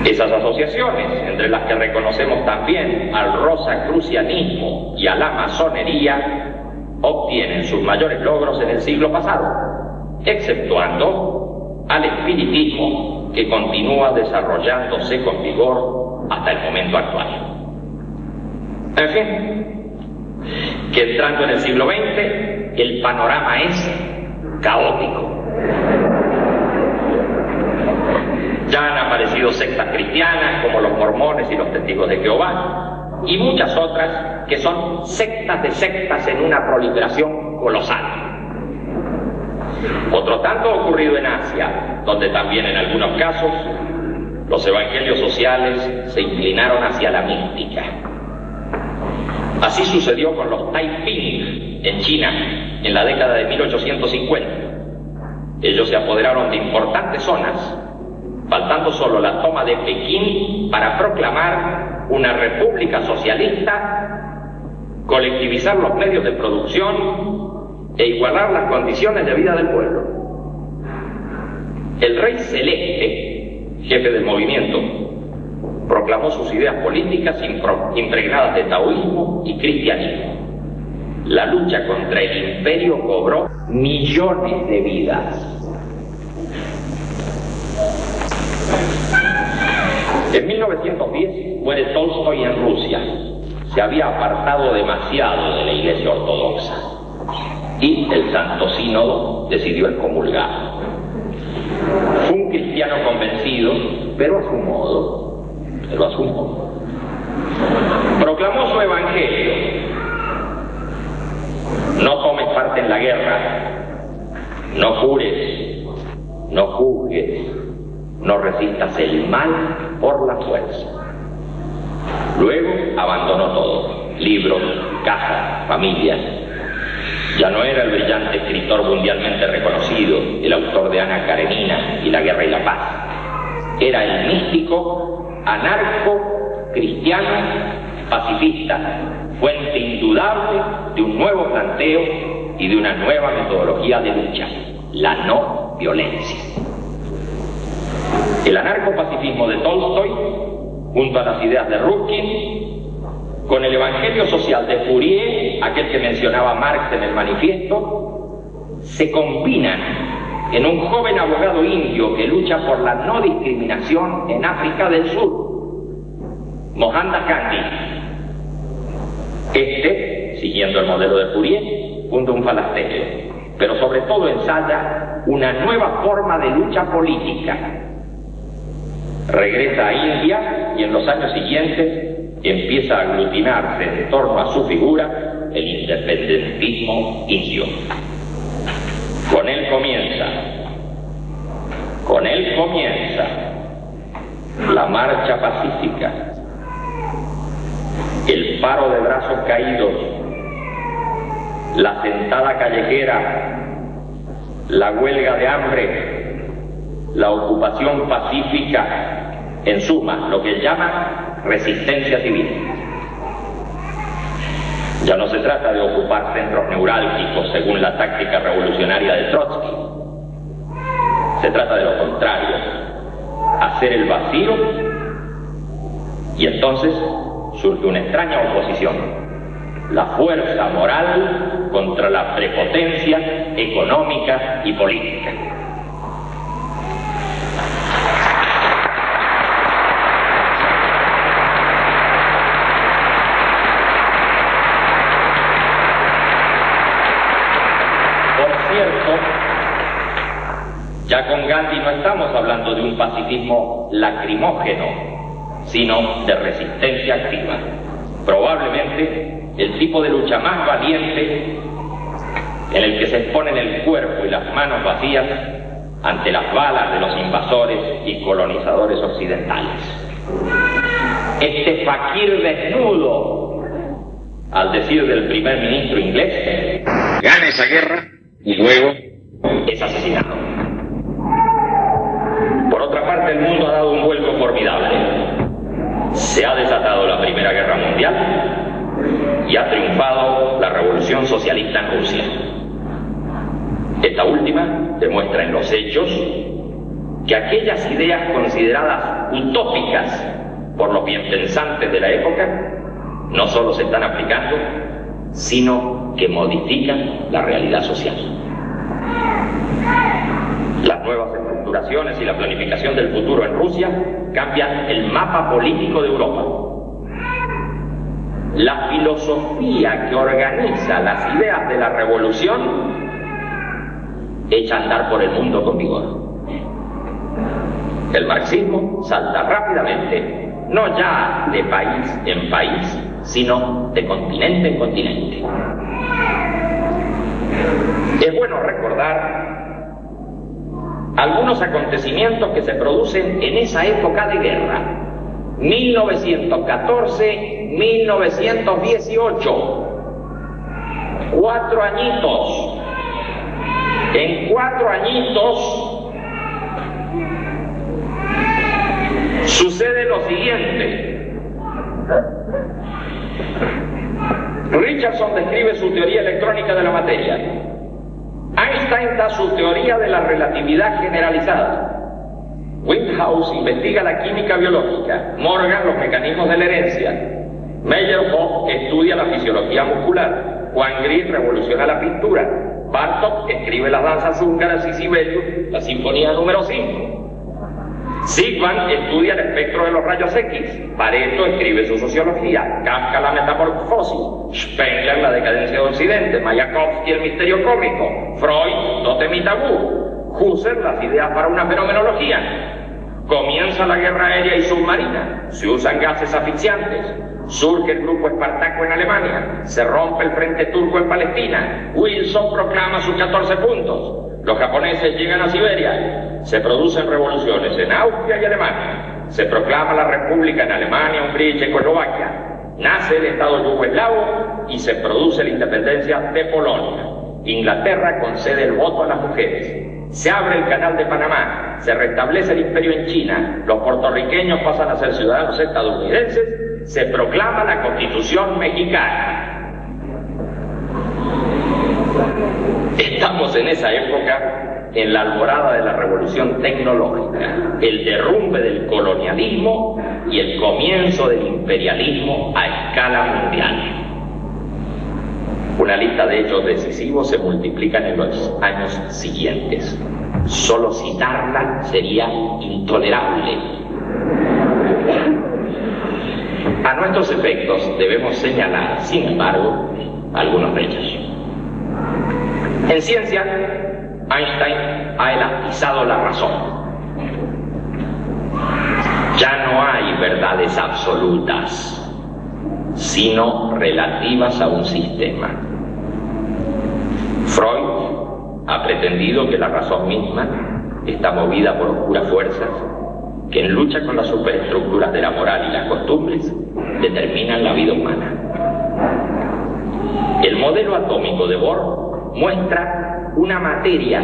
D: Esas asociaciones, entre las que reconocemos también al rosacrucianismo y a la masonería, obtienen sus mayores logros en el siglo pasado, exceptuando al espiritismo, que continúa desarrollándose con vigor hasta el momento actual. En fin, que entrando en el siglo XX, el panorama es caótico. Ya han aparecido sectas cristianas como los mormones y los testigos de Jehová, y muchas otras que son sectas de sectas en una proliferación colosal. Otro tanto ha ocurrido en Asia, donde también en algunos casos los evangelios sociales se inclinaron hacia la mística. Así sucedió con los Taiping en China en la década de 1850. Ellos se apoderaron de importantes zonas, faltando solo la toma de Pekín para proclamar una república socialista, colectivizar los medios de producción e igualar las condiciones de vida del pueblo. El rey Celeste, jefe del movimiento, proclamó sus ideas políticas impregnadas de taoísmo y cristianismo. La lucha contra el imperio cobró millones de vidas. En 1910 muere Tolstoy en Rusia. Se había apartado demasiado de la Iglesia Ortodoxa y el Santo Sínodo decidió excomulgar. Fue un cristiano convencido, pero a su modo. Proclamó su evangelio: no tomes parte en la guerra, no jures, no juzgues, no resistas el mal por la fuerza. Luego abandonó todo: libros, casa, familia. Ya no era el brillante escritor mundialmente reconocido, el autor de Ana Karenina y La Guerra y la Paz. Era el místico, anarco-cristiano, pacifista, fuente indudable de un nuevo planteo y de una nueva metodología de lucha: la no violencia. El anarcopacifismo de Tolstoy, junto a las ideas de Rufkin, con el evangelio social de Fourier, aquel que mencionaba Marx en el manifiesto, se combinan en un joven abogado indio que lucha por la no discriminación en África del Sur, Mohandas Gandhi. Siguiendo el modelo de Fourier, funda un falasterio, pero sobre todo ensaya una nueva forma de lucha política. Regresa a India y en los años siguientes empieza a aglutinarse en torno a su figura el independentismo indio. Con él comienza la marcha pacífica, el paro de brazos caídos, la sentada callejera, la huelga de hambre, la ocupación pacífica, en suma, lo que él llama resistencia civil. Ya no se trata de ocupar centros neurálgicos según la táctica revolucionaria de Trotsky. Se trata de lo contrario, hacer el vacío, y entonces surge una extraña oposición: la fuerza moral contra la prepotencia económica y política. Ya con Gandhi no estamos hablando de un pacifismo lacrimógeno, sino de resistencia activa. Probablemente el tipo de lucha más valiente, en el que se exponen el cuerpo y las manos vacías ante las balas de los invasores y colonizadores occidentales. Este fakir desnudo, al decir del primer ministro inglés, gana esa guerra y luego es asesinado. Por otra parte, el mundo ha dado un vuelco formidable. Se ha desatado la Primera Guerra Mundial y ha triunfado la Revolución Socialista en Rusia. Esta última demuestra en los hechos que aquellas ideas consideradas utópicas por los bienpensantes de la época no solo se están aplicando, sino que modifican la realidad social. Las nuevas estructuraciones y la planificación del futuro en Rusia cambian el mapa político de Europa. La filosofía que organiza las ideas de la revolución echa a andar por el mundo con vigor. El marxismo salta rápidamente, no ya de país en país, sino de continente en continente. Es bueno recordar algunos acontecimientos que se producen en esa época de guerra. 1914-1918. 4 añitos. En 4 añitos sucede lo siguiente. Richardson describe su teoría electrónica de la materia. Einstein da su teoría de la relatividad generalizada. Windhouse investiga la química biológica. Morgan los mecanismos de la herencia. Meyerhoff estudia la fisiología muscular. Juan Gris revoluciona la pintura. Bartók escribe las danzas húngaras y Sibelius la sinfonía número 5. Zygmunt estudia el espectro de los rayos X. Pareto escribe su sociología. Kafka la metamorfosis. Spengler la decadencia de Occidente. Mayakovsky el misterio cómico. Freud Totem y tabú. Husserl las ideas para una fenomenología. Comienza la guerra aérea y submarina. Se usan gases asfixiantes. Surge el grupo Espartaco en Alemania. Se rompe el frente turco en Palestina. Wilson proclama sus 14 puntos. Los japoneses llegan a Siberia. Se producen revoluciones en Austria y Alemania. Se proclama la república en Alemania, Hungría y Checoslovaquia. Nace el Estado yugoslavo y se produce la independencia de Polonia. Inglaterra concede el voto a las mujeres. Se abre el canal de Panamá. Se restablece el imperio en China. Los puertorriqueños pasan a ser ciudadanos estadounidenses. Se proclama la Constitución mexicana. Estamos en esa época, en la alborada de la revolución tecnológica, el derrumbe del colonialismo y el comienzo del imperialismo a escala mundial. Una lista de hechos decisivos se multiplican en los años siguientes. Solo citarla sería intolerable. A nuestros efectos debemos señalar, sin embargo, algunos de ellos. En ciencia, Einstein ha elastizado la razón. Ya no hay verdades absolutas, sino relativas a un sistema. Freud ha pretendido que la razón misma está movida por oscuras fuerzas que, en lucha con las superestructuras de la moral y las costumbres, determinan la vida humana. El modelo atómico de Bohr muestra una materia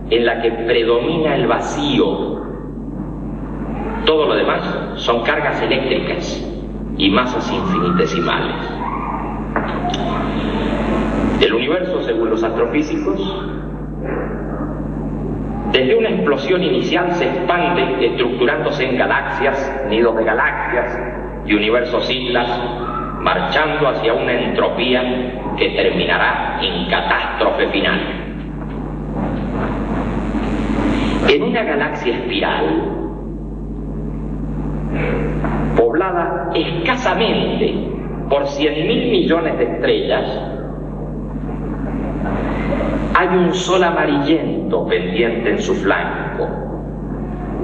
D: en la que predomina el vacío. Todo lo demás son cargas eléctricas y masas infinitesimales. estudios astrofísicos, desde una explosión inicial se expande estructurándose en galaxias, nidos de galaxias y universos islas, marchando hacia una entropía que terminará en catástrofe final. En una galaxia espiral, poblada escasamente por 100.000 millones de estrellas, hay un sol amarillento pendiente en su flanco,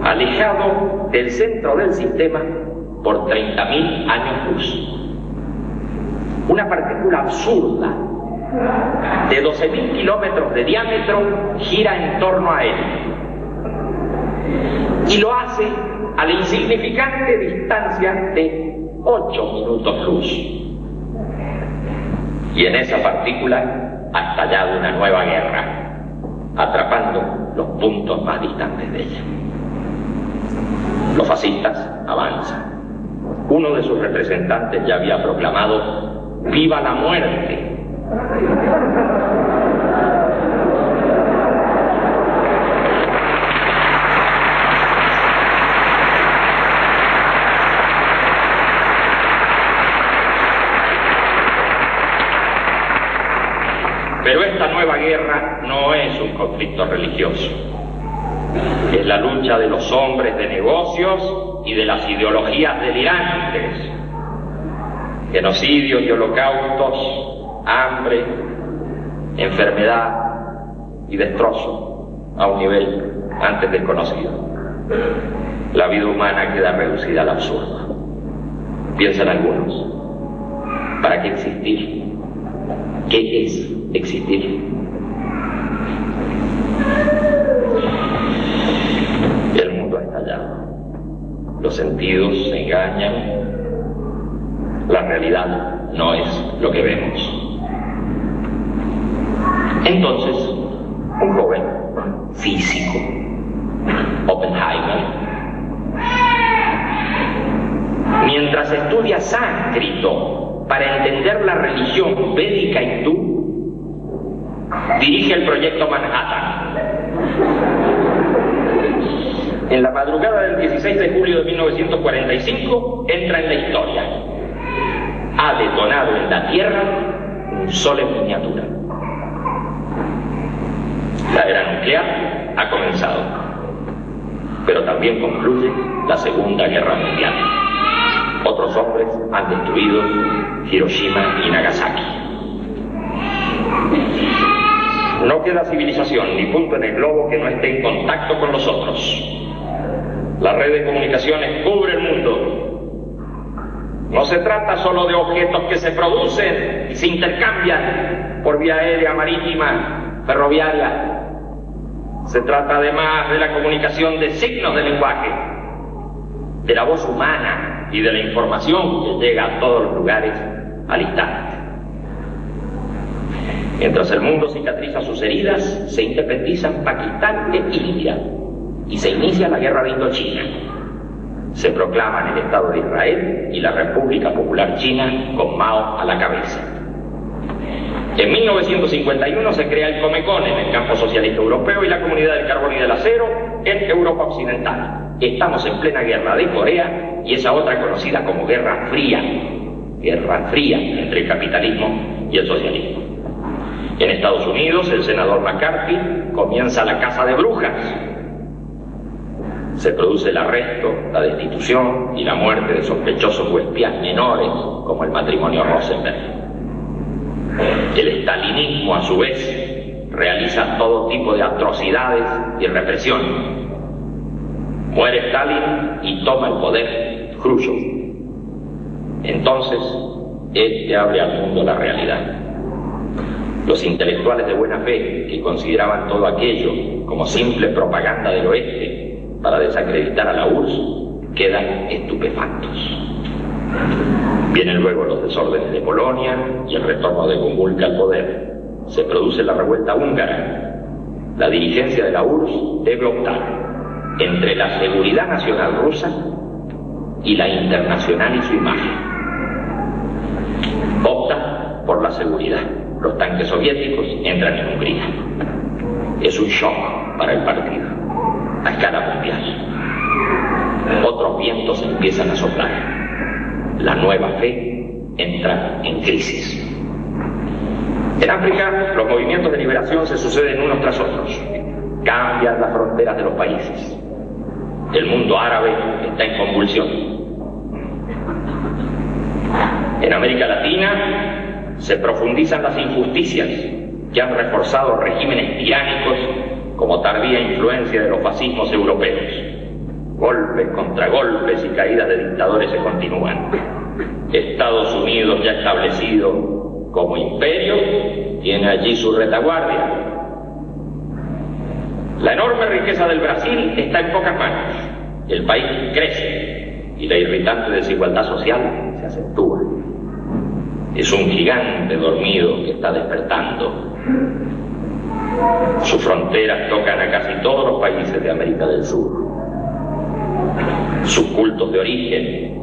D: alejado del centro del sistema por 30.000 años luz. Una partícula absurda de 12.000 kilómetros de diámetro gira en torno a él, y lo hace a la insignificante distancia de 8 minutos luz. Y en esa partícula ha estallado una nueva guerra, atrapando los puntos más distantes de ella. Los fascistas avanzan. Uno de sus representantes ya había proclamado: ¡viva la muerte! Pero esta nueva guerra no es un conflicto religioso. Es la lucha de los hombres de negocios y de las ideologías delirantes. Genocidios y holocaustos, hambre, enfermedad y destrozo a un nivel antes desconocido. La vida humana queda reducida al absurdo. Piensan algunos: ¿para qué existir? ¿Qué es existir? El mundo ha estallado. Los sentidos se engañan. La realidad no es lo que vemos. Entonces, un joven físico, Oppenheimer, mientras estudia sánscrito para entender la religión védica hindú, dirige el proyecto Manhattan. En la madrugada del 16 de julio de 1945 entra en la historia. Ha detonado en la Tierra un sol en miniatura. La era nuclear ha comenzado, pero también concluye la Segunda Guerra Mundial. Otros hombres han destruido Hiroshima y Nagasaki. No queda civilización ni punto en el globo que no esté en contacto con los otros. La red de comunicaciones cubre el mundo. No se trata solo de objetos que se producen y se intercambian por vía aérea, marítima, ferroviaria. Se trata además de la comunicación de signos de lenguaje, de la voz humana y de la información que llega a todos los lugares al instante. Mientras el mundo cicatriza sus heridas, se independizan Pakistán e India y se inicia la guerra de Indochina. Se proclaman el Estado de Israel y la República Popular China con Mao a la cabeza. En 1951 se crea el Comecon en el campo socialista europeo y la Comunidad del Carbón y del Acero en Europa Occidental. Estamos en plena guerra de Corea y esa otra conocida como Guerra Fría entre el capitalismo y el socialismo. En Estados Unidos, el senador McCarthy comienza la caza de brujas. Se produce el arresto, la destitución y la muerte de sospechosos o espías menores, como el matrimonio Rosenberg. El estalinismo, a su vez, realiza todo tipo de atrocidades y represión. Muere Stalin y toma el poder Khrushchev. Entonces, él abre al mundo la realidad. Los intelectuales de buena fe, que consideraban todo aquello como simple propaganda del oeste para desacreditar a la URSS, quedan estupefactos. Vienen luego los desórdenes de Polonia y el retorno de Gomulka al poder. Se produce la revuelta húngara. La dirigencia de la URSS debe optar entre la seguridad nacional rusa y la internacional y su imagen. Opta por la seguridad. Los tanques soviéticos entran en Hungría. Es un shock para el partido, a escala mundial. Otros vientos empiezan a soplar. La nueva fe entra en crisis. En África, los movimientos de liberación se suceden unos tras otros. Cambian las fronteras de los países. El mundo árabe está en convulsión. En América Latina se profundizan las injusticias que han reforzado regímenes tiránicos como tardía influencia de los fascismos europeos. Golpes contra golpes y caídas de dictadores se continúan. Estados Unidos, ya establecido como imperio, tiene allí su retaguardia. La enorme riqueza del Brasil está en pocas manos. El país crece y la irritante desigualdad social se acentúa. Es un gigante dormido que está despertando. Sus fronteras tocan a casi todos los países de América del Sur. Sus cultos de origen,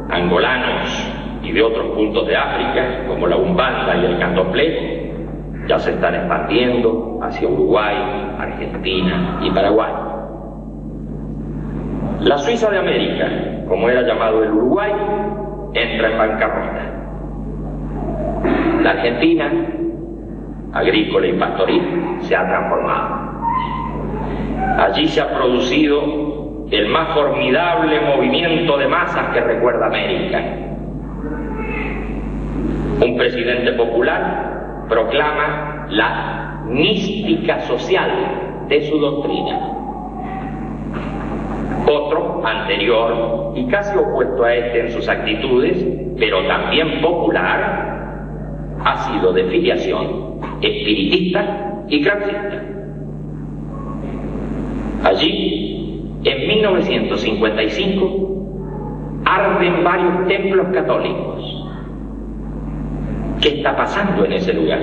D: angolanos y de otros puntos de África, como la Umbanda y el Candomblé, ya se están expandiendo hacia Uruguay, Argentina y Paraguay. La Suiza de América, como era llamado el Uruguay, entra en bancarrota. La Argentina, agrícola y pastoril, se ha transformado. Allí se ha producido el más formidable movimiento de masas que recuerda América. Un presidente popular proclama la mística social de su doctrina. Otro, anterior y casi opuesto a este en sus actitudes, pero también popular, ha sido de filiación espiritista y gramscista. Allí, en 1955, arden varios templos católicos. ¿Qué está pasando en ese lugar?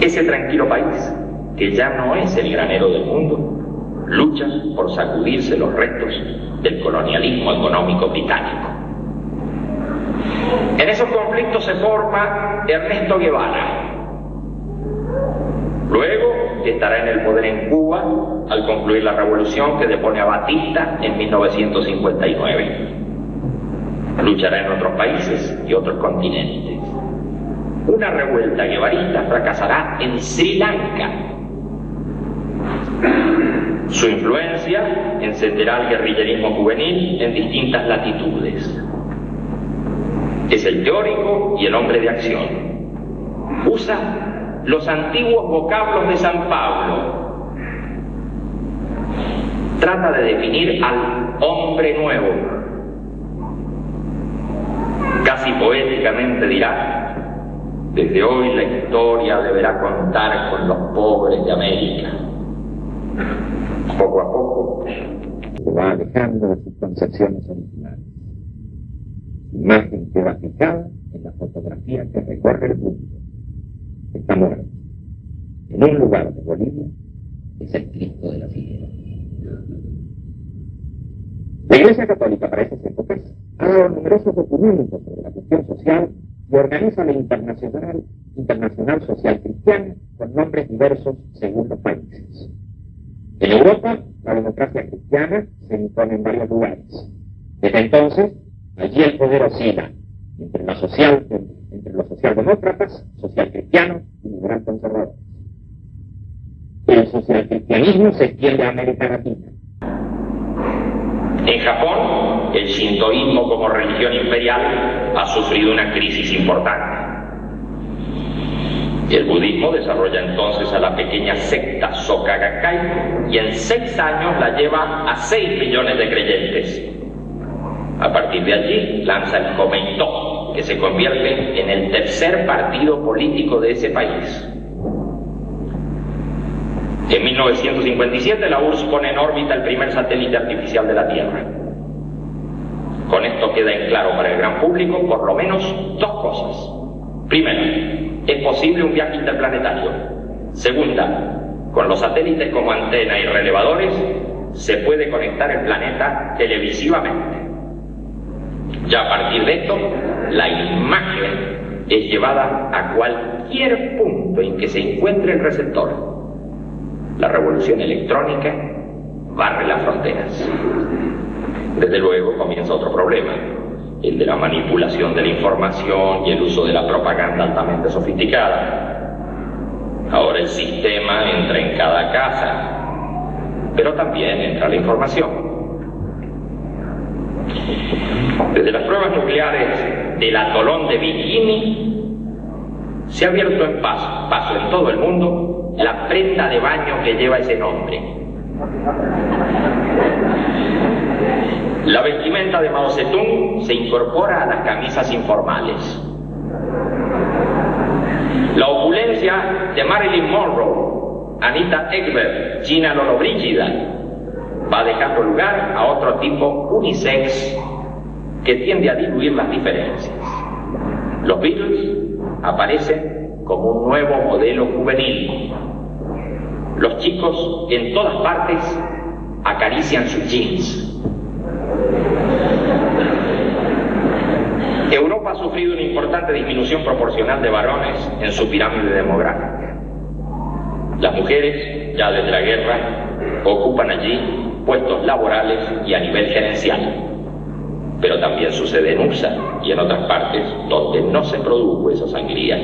D: Ese tranquilo país, que ya no es el granero del mundo, lucha por sacudirse los restos del colonialismo económico británico. En esos conflictos se forma Ernesto Guevara. Luego estará en el poder en Cuba al concluir la revolución que depone a Batista en 1959. Luchará en otros países y otros continentes. Una revuelta guevarista fracasará en Sri Lanka. Su influencia encenderá el guerrillerismo juvenil en distintas latitudes. Es el teórico y el hombre de acción. Usa los antiguos vocablos de San Pablo. Trata de definir al hombre nuevo. Casi poéticamente dirá: desde hoy la historia deberá contar con los pobres de América. Poco a poco
E: se va alejando de sus concepciones originales. Imagen que va fijada en la fotografía que recorre el mundo. Está muerto. En un lugar de Bolivia es el Cristo de la Figuera. La Iglesia Católica para esas épocas ha dado numerosos documentos sobre la cuestión social y organiza la Internacional Social Cristiana con nombres diversos según los países. En Europa, la democracia cristiana se impone en varios lugares. Desde entonces, allí el poder oscila entre los socialdemócratas, socialcristianos y liberal conservadores. El socialcristianismo se extiende a América Latina.
D: En Japón, el shintoísmo como religión imperial ha sufrido una crisis importante. El budismo desarrolla entonces a la pequeña secta Soka Gakkai y en 6 años la lleva a 6 millones de creyentes. A partir de allí lanza el Komeito, que se convierte en el tercer partido político de ese país. En 1957 la URSS pone en órbita el primer satélite artificial de la Tierra. Con esto queda en claro para el gran público por lo menos 2 cosas. Primero, es posible un viaje interplanetario. Segunda, con los satélites como antena y relevadores se puede conectar el planeta televisivamente. Ya a partir de esto, la imagen es llevada a cualquier punto en que se encuentre el receptor. La revolución electrónica barre las fronteras. Desde luego comienza otro problema, el de la manipulación de la información y el uso de la propaganda altamente sofisticada. Ahora el sistema entra en cada casa, pero también entra la información. Desde las pruebas nucleares del atolón de Bikini se ha abierto en paso en todo el mundo la prenda de baño que lleva ese nombre. La vestimenta de Mao Zedong se incorpora a las camisas informales. La opulencia de Marilyn Monroe, Anita Ekberg, Gina Lollobrigida va dejando lugar a otro tipo unisex que tiende a diluir las diferencias. Los Beatles aparecen como un nuevo modelo juvenil. Los chicos en todas partes acarician sus jeans. Europa ha sufrido una importante disminución proporcional de varones en su pirámide demográfica. Las mujeres, ya desde la guerra, ocupan allí puestos laborales y a nivel gerencial. Pero también sucede en USA y en otras partes donde no se produjo esa sangría.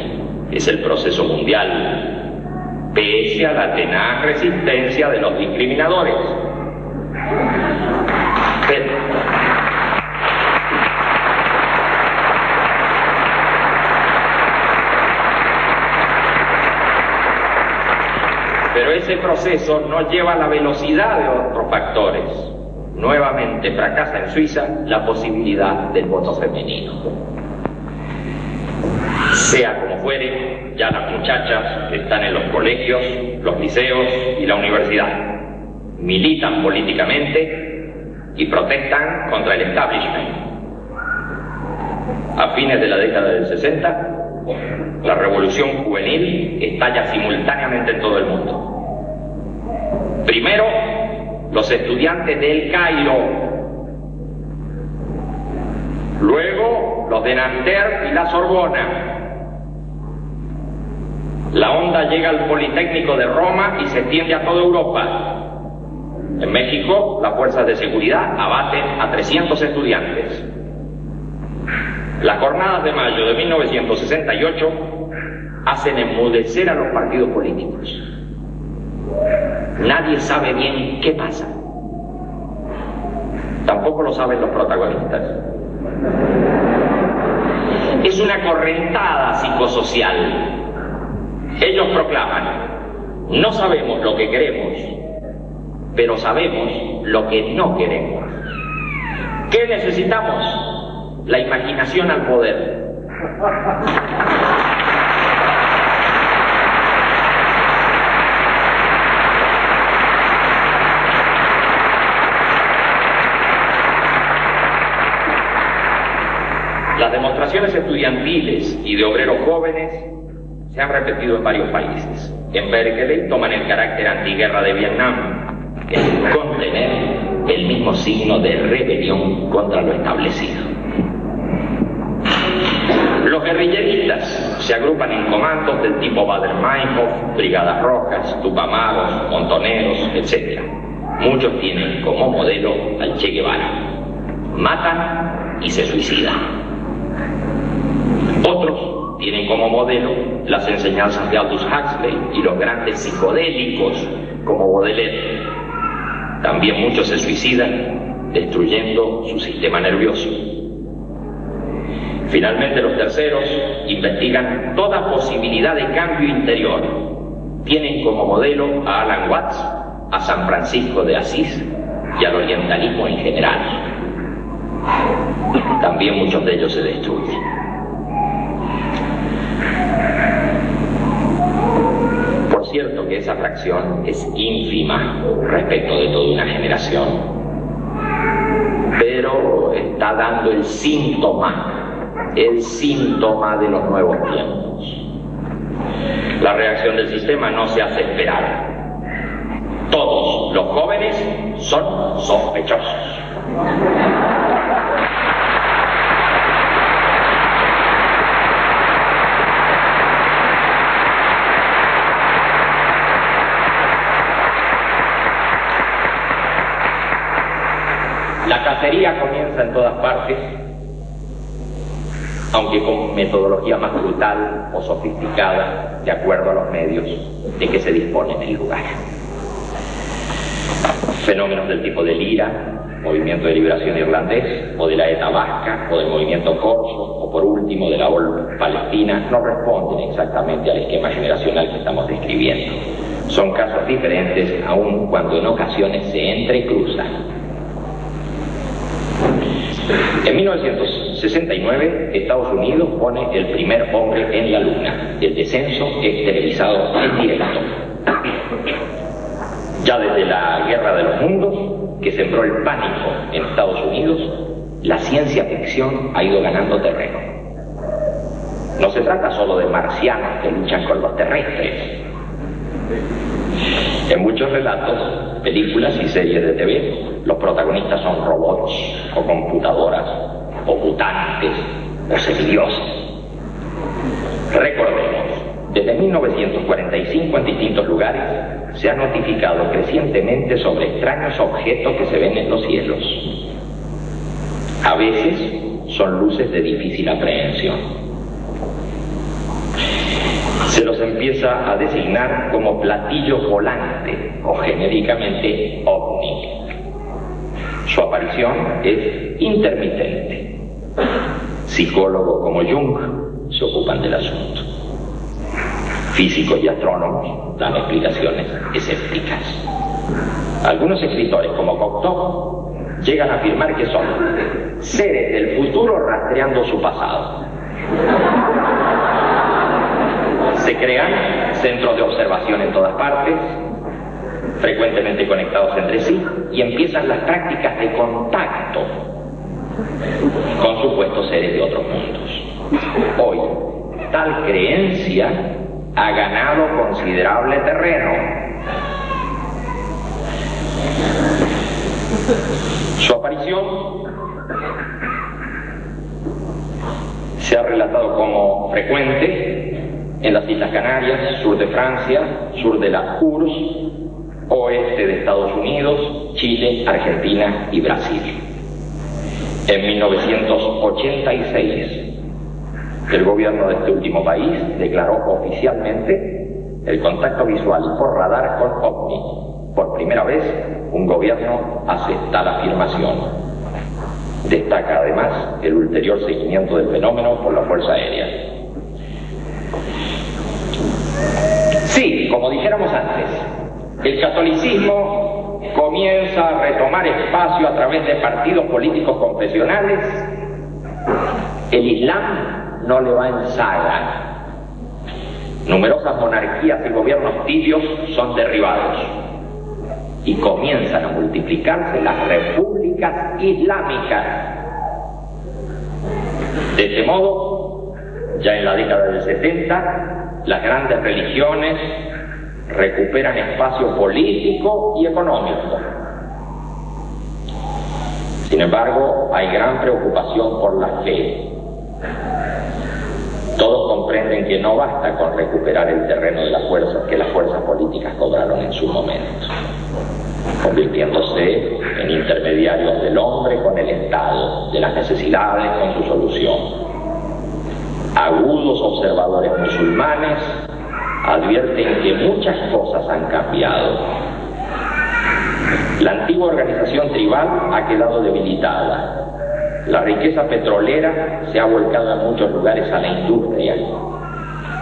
D: Es el proceso mundial, pese a la tenaz resistencia de los discriminadores. Pero ese proceso no lleva a la velocidad de otros factores. Nuevamente fracasa en Suiza la posibilidad del voto femenino. Sea como fuere, ya las muchachas están en los colegios, los liceos y la universidad. Militan políticamente y protestan contra el establishment. A fines de la década del 60, la revolución juvenil estalla simultáneamente en todo el mundo. Primero, los estudiantes del Cairo, luego los de Nanterre y la Sorbona. La onda llega al Politécnico de Roma y se extiende a toda Europa. En México, las fuerzas de seguridad abaten a 300 estudiantes. Las jornadas de mayo de 1968 hacen enmudecer a los partidos políticos. Nadie sabe bien qué pasa. Tampoco lo saben los protagonistas. Es una correntada psicosocial. Ellos proclaman: no sabemos lo que queremos, pero sabemos lo que no queremos. ¿Qué necesitamos? La imaginación al poder. Las demostraciones estudiantiles y de obreros jóvenes se han repetido en varios países. En Berkeley toman el carácter antiguerra de Vietnam, es contener el mismo signo de rebelión contra lo establecido. Los guerrilleristas se agrupan en comandos del tipo Baader-Meinhof, Brigadas Rojas, Tupamaros, Montoneros, etc. Muchos tienen como modelo al Che Guevara. Matan y se suicidan. Otros tienen como modelo las enseñanzas de Aldous Huxley y los grandes psicodélicos como Baudelaire. También muchos se suicidan destruyendo su sistema nervioso. Finalmente, los terceros investigan toda posibilidad de cambio interior. Tienen como modelo a Alan Watts, a San Francisco de Asís y al orientalismo en general. También muchos de ellos se destruyen. Por cierto que esa fracción es ínfima respecto de toda una generación, pero está dando el síntoma de los nuevos tiempos. La reacción del sistema no se hace esperar. Todos los jóvenes son sospechosos. cacería comienza en todas partes, aunque con metodología más brutal o sofisticada, de acuerdo a los medios de que se dispone en el lugar. Fenómenos del tipo del IRA, Movimiento de Liberación Irlandés, o de la ETA vasca, o del Movimiento Corso, o por último de la OLP palestina, no responden exactamente al esquema generacional que estamos describiendo. Son casos diferentes, aun cuando en ocasiones se entrecruzan. En 1969, Estados Unidos pone el primer hombre en la Luna. El descenso es televisado en directo. Ya desde la Guerra de los Mundos, que sembró el pánico en Estados Unidos, la ciencia ficción ha ido ganando terreno. No se trata solo de marcianos que luchan con los terrestres. En muchos relatos, películas y series de TV, los protagonistas son robots o computadoras o mutantes o semidioses. Recordemos, desde 1945 en distintos lugares se ha notificado crecientemente sobre extraños objetos que se ven en los cielos. A veces son luces de difícil aprehensión. Se los empieza a designar como platillos volantes o genéricamente ovni. Su aparición es intermitente. Psicólogos como Jung se ocupan del asunto. Físicos y astrónomos dan explicaciones escépticas. Algunos escritores como Cocteau llegan a afirmar que son seres del futuro rastreando su pasado. Se crean centros de observación en todas partes, frecuentemente conectados entre sí, y empiezan las prácticas de contacto con supuestos seres de otros mundos. Hoy, tal creencia ha ganado considerable terreno. Su aparición se ha relatado como frecuente en las Islas Canarias, sur de Francia, sur de la URSS, oeste de Estados Unidos, Chile, Argentina y Brasil. En 1986, el gobierno de este último país declaró oficialmente el contacto visual por radar con OVNI. Por primera vez, un gobierno hace tal afirmación. Destaca además el ulterior seguimiento del fenómeno por la Fuerza Aérea. Sí, como dijéramos antes, el catolicismo comienza a retomar espacio a través de partidos políticos confesionales. El Islam no le va en saga. Numerosas monarquías y gobiernos tibios son derribados y comienzan a multiplicarse las repúblicas islámicas. De este modo, ya en la década del 70, las grandes religiones recuperan espacio político y económico. Sin embargo, hay gran preocupación por la fe. Todos comprenden que no basta con recuperar el terreno de las fuerzas que las fuerzas políticas cobraron en su momento, convirtiéndose en intermediarios del hombre con el Estado, de las necesidades con su solución. Agudos observadores musulmanes advierten que muchas cosas han cambiado. La antigua organización tribal ha quedado debilitada. La riqueza petrolera se ha volcado en muchos lugares a la industria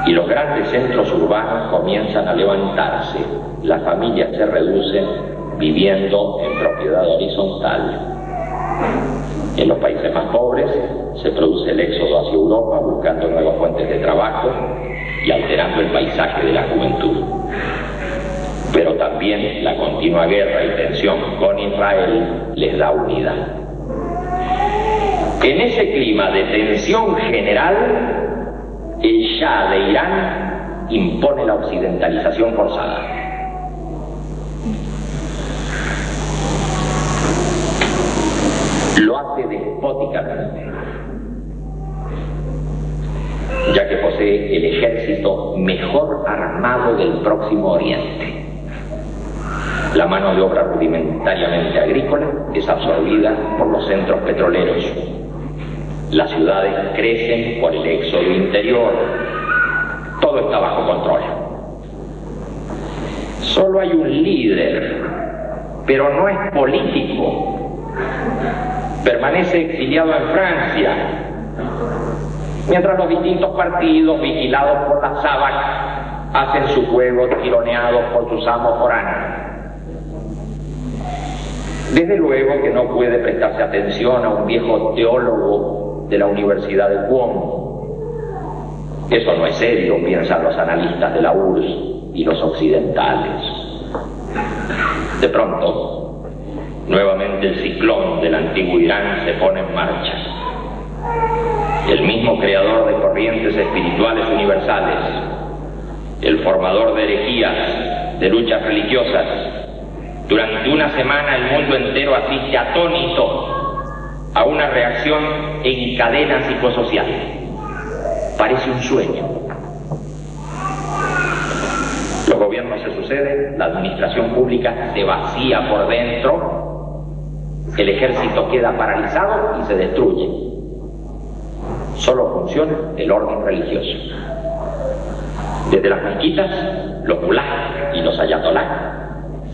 D: y los grandes centros urbanos comienzan a levantarse. Las familias se reducen viviendo en propiedad horizontal. En los países más pobres se produce el éxodo hacia Europa buscando nuevas fuentes de trabajo y alterando el paisaje de la juventud. Pero también la continua guerra y tensión con Israel les da unidad. En ese clima de tensión general, el Shah de Irán impone la occidentalización forzada. Lo hace despóticamente, ya que posee el ejército mejor armado del Próximo Oriente. La mano de obra rudimentariamente agrícola es absorbida por los centros petroleros. Las ciudades crecen por el éxodo interior. Todo está bajo control. Solo hay un líder, pero no es político. Permanece exiliado en Francia, mientras los distintos partidos, vigilados por la SAVAK, hacen su juego tironeados por sus amos foráneos. Desde luego que no puede prestarse atención a un viejo teólogo de la Universidad de Bonn. Eso no es serio, piensan los analistas de la URSS y los occidentales. De pronto, nuevamente el ciclón del antiguo Irán se pone en marcha. El mismo creador de corrientes espirituales universales, el formador de herejías, de luchas religiosas. Durante una semana el mundo entero asiste atónito a una reacción en cadena psicosocial. Parece un sueño. Los gobiernos se suceden, la administración pública se vacía por dentro, el ejército queda paralizado y se destruye. Solo funciona el orden religioso. Desde las mezquitas, los mulás y los ayatolás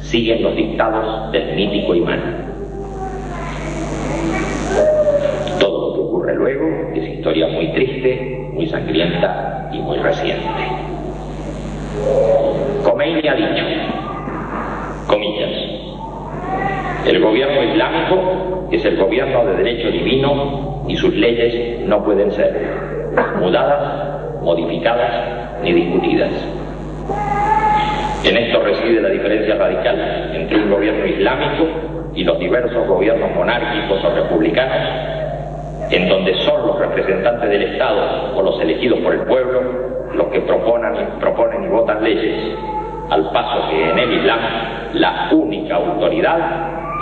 D: siguen los dictados del mítico imán. Todo lo que ocurre luego es historia muy triste, muy sangrienta y muy reciente. Khomeini ha dicho, comillas, el gobierno islámico es el gobierno de derecho divino y sus leyes no pueden ser mudadas, modificadas ni discutidas. En esto reside la diferencia radical entre un gobierno islámico y los diversos gobiernos monárquicos o republicanos, en donde son los representantes del Estado o los elegidos por el pueblo los que proponen y votan leyes, al paso que en el Islam la única autoridad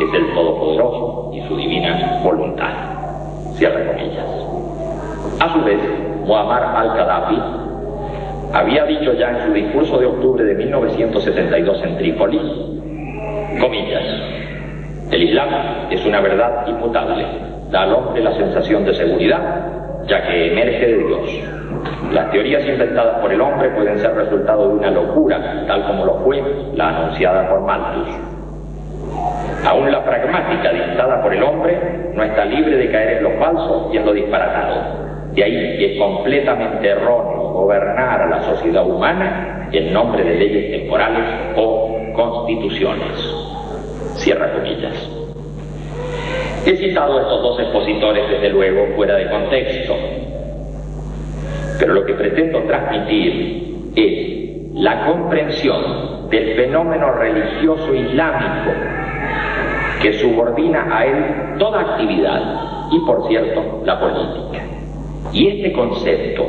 D: es el Todopoderoso y su divina voluntad. Cierra comillas. A su vez, Muammar al-Gaddafi había dicho ya en su discurso de octubre de 1972 en Trípoli, comillas, el Islam es una verdad inmutable, da al hombre la sensación de seguridad, ya que emerge de Dios. Las teorías inventadas por el hombre pueden ser resultado de una locura, tal como lo fue la anunciada por Malthus. Aún la pragmática dictada por el hombre no está libre de caer en lo falso y en lo disparatado. De ahí que es completamente erróneo gobernar a la sociedad humana en nombre de leyes temporales o constituciones. Cierra comillas. He citado a estos dos expositores, desde luego, fuera de contexto, pero lo que pretendo transmitir es la comprensión del fenómeno religioso islámico que subordina a él toda actividad y, por cierto, la política. Y este concepto,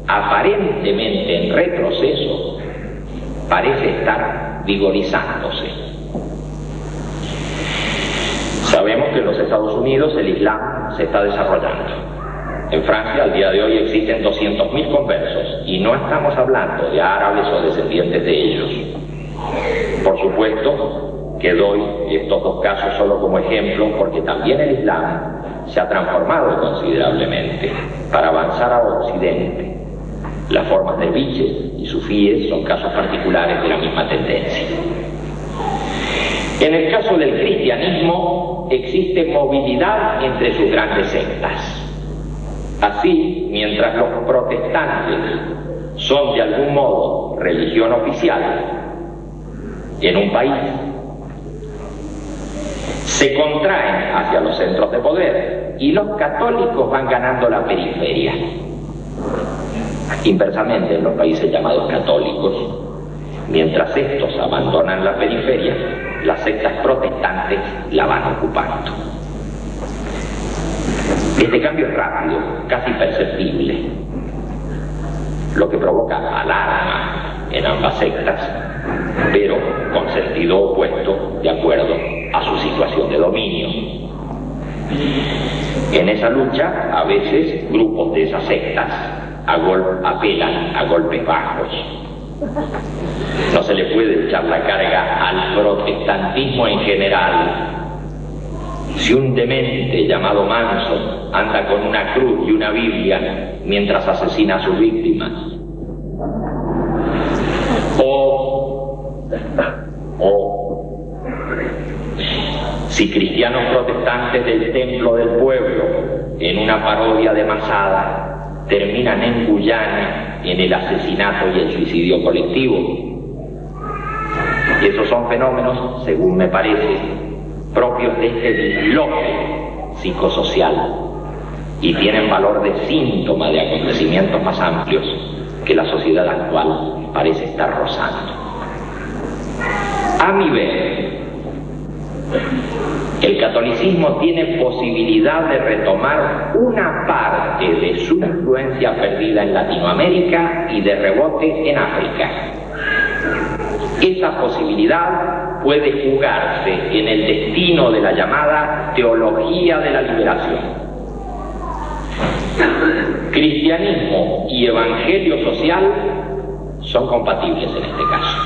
D: aparentemente en retroceso, parece estar vigorizándose. Sabemos que en los Estados Unidos el Islam se está desarrollando. En Francia al día de hoy existen 200.000 conversos y no estamos hablando de árabes o descendientes de ellos. Por supuesto que doy estos dos casos solo como ejemplo porque también el Islam se ha transformado considerablemente para avanzar a Occidente. Las formas de biches y sufíes son casos particulares de la misma tendencia. En el caso del cristianismo existe movilidad entre sus grandes sectas. Así, mientras los protestantes son de algún modo religión oficial en un país, se contraen hacia los centros de poder y los católicos van ganando la periferia. Inversamente, en los países llamados católicos, mientras estos abandonan la periferia, las sectas protestantes la van ocupando. Este cambio es rápido, casi perceptible, lo que provoca alarma en ambas sectas, pero con sentido opuesto de acuerdo a su situación de dominio. En esa lucha, a veces, grupos de esas sectas apelan a golpes bajos, No se le puede echar la carga al protestantismo en general. Si un demente llamado Manson anda con una cruz y una Biblia mientras asesina a sus víctimas, o si cristianos protestantes del templo del pueblo, en una parodia de Masada, terminan en Guyana en el asesinato y el suicidio colectivo. Y esos son fenómenos, según me parece, propios de este disloque psicosocial y tienen valor de síntoma de acontecimientos más amplios que la sociedad actual parece estar rozando. A mi ver, el catolicismo tiene posibilidad de retomar una parte de su influencia perdida en Latinoamérica y de rebote en África. Esa posibilidad puede jugarse en el destino de la llamada teología de la liberación. Cristianismo y evangelio social son compatibles en este caso.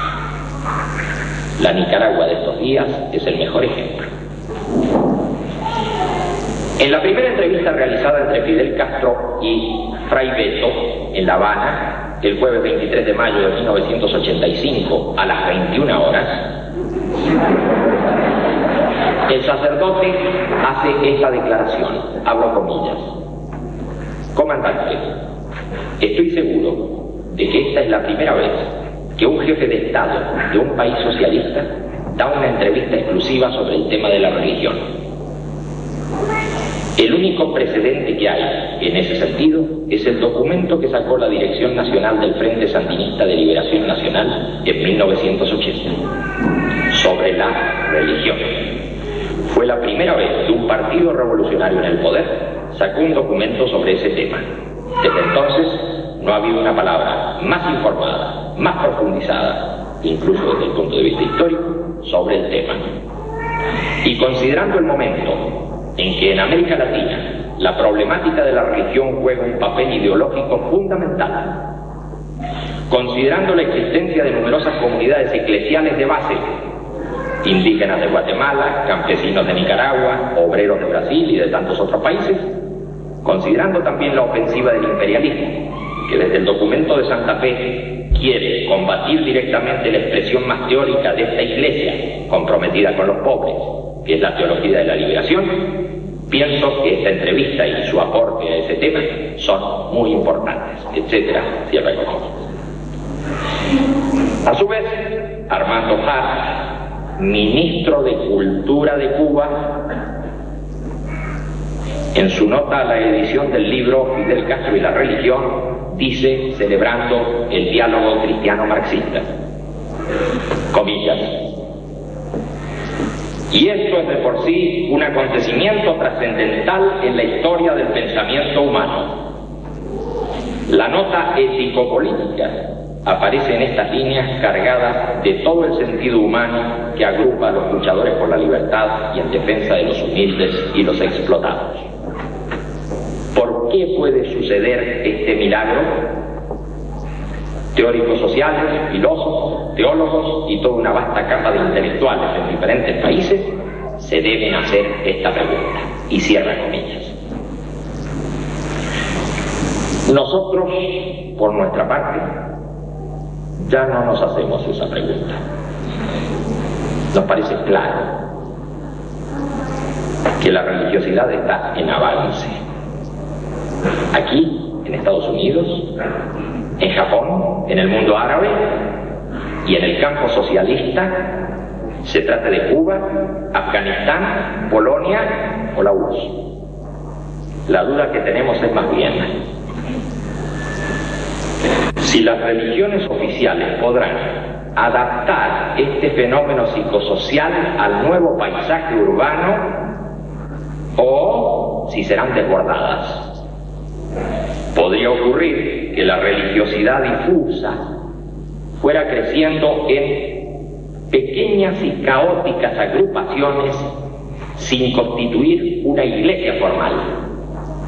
D: La Nicaragua de estos días es el mejor ejemplo. En la primera entrevista realizada entre Fidel Castro y Fray Beto en La Habana, el jueves 23 de mayo de 1985 a las 21 horas, el sacerdote hace esta declaración, abro comillas: comandante, estoy seguro de que esta es la primera vez que un jefe de Estado de un país socialista da una entrevista exclusiva sobre el tema de la religión. El único precedente que hay en ese sentido es el documento que sacó la Dirección Nacional del Frente Sandinista de Liberación Nacional en 1980 sobre la religión. Fue la primera vez que un partido revolucionario en el poder sacó un documento sobre ese tema. Desde entonces no ha habido una palabra más informada, más profundizada, incluso desde el punto de vista histórico, sobre el tema. Y considerando el momento en que en América Latina la problemática de la religión juega un papel ideológico fundamental, considerando la existencia de numerosas comunidades eclesiales de base, indígenas de Guatemala, campesinos de Nicaragua, obreros de Brasil y de tantos otros países, considerando también la ofensiva del imperialismo, que desde el documento de Santa Fe quiere combatir directamente la expresión más teórica de esta iglesia comprometida con los pobres, que es la teología de la liberación, pienso que esta entrevista y su aporte a ese tema son muy importantes, etcétera, cierra comillas. A su vez, Armando Hart, ministro de Cultura de Cuba, en su nota a la edición del libro Fidel Castro y la religión, dice, celebrando el diálogo cristiano-marxista, comillas: y esto es de por sí un acontecimiento trascendental en la historia del pensamiento humano. La nota ético-política aparece en estas líneas cargadas de todo el sentido humano que agrupa a los luchadores por la libertad y en defensa de los humildes y los explotados. ¿Por qué puede suceder este milagro? Teóricos sociales, filósofos, teólogos y toda una vasta capa de intelectuales en diferentes países se deben hacer esta pregunta. Y cierra comillas. Nosotros, por nuestra parte, ya no nos hacemos esa pregunta. Nos parece claro que la religiosidad está en avance. Aquí, en Estados Unidos, en Japón, en el mundo árabe y en el campo socialista, se trate de Cuba, Afganistán, Polonia o la URSS. La duda que tenemos es más bien si las religiones oficiales podrán adaptar este fenómeno psicosocial al nuevo paisaje urbano o si serán desbordadas. Podría ocurrir que la religiosidad difusa fuera creciendo en pequeñas y caóticas agrupaciones sin constituir una iglesia formal,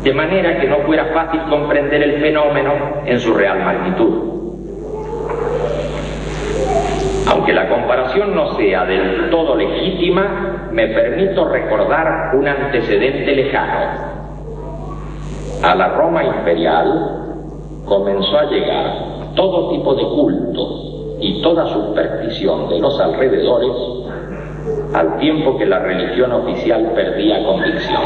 D: de manera que no fuera fácil comprender el fenómeno en su real magnitud. Aunque la comparación no sea del todo legítima, me permito recordar un antecedente lejano. A la Roma imperial comenzó a llegar todo tipo de culto y toda superstición de los alrededores, al tiempo que la religión oficial perdía convicción.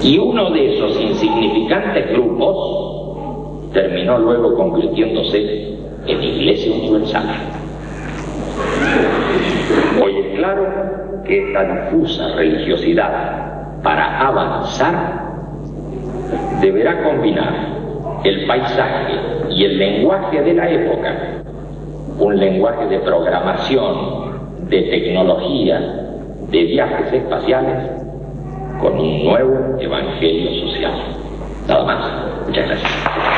D: Y uno de esos insignificantes grupos terminó luego convirtiéndose en Iglesia Universal. Hoy es claro que esta difusa religiosidad, para avanzar, deberá combinar el paisaje y el lenguaje de la época, un lenguaje de programación, de tecnología, de viajes espaciales, con un nuevo evangelio social. Nada más. Muchas gracias.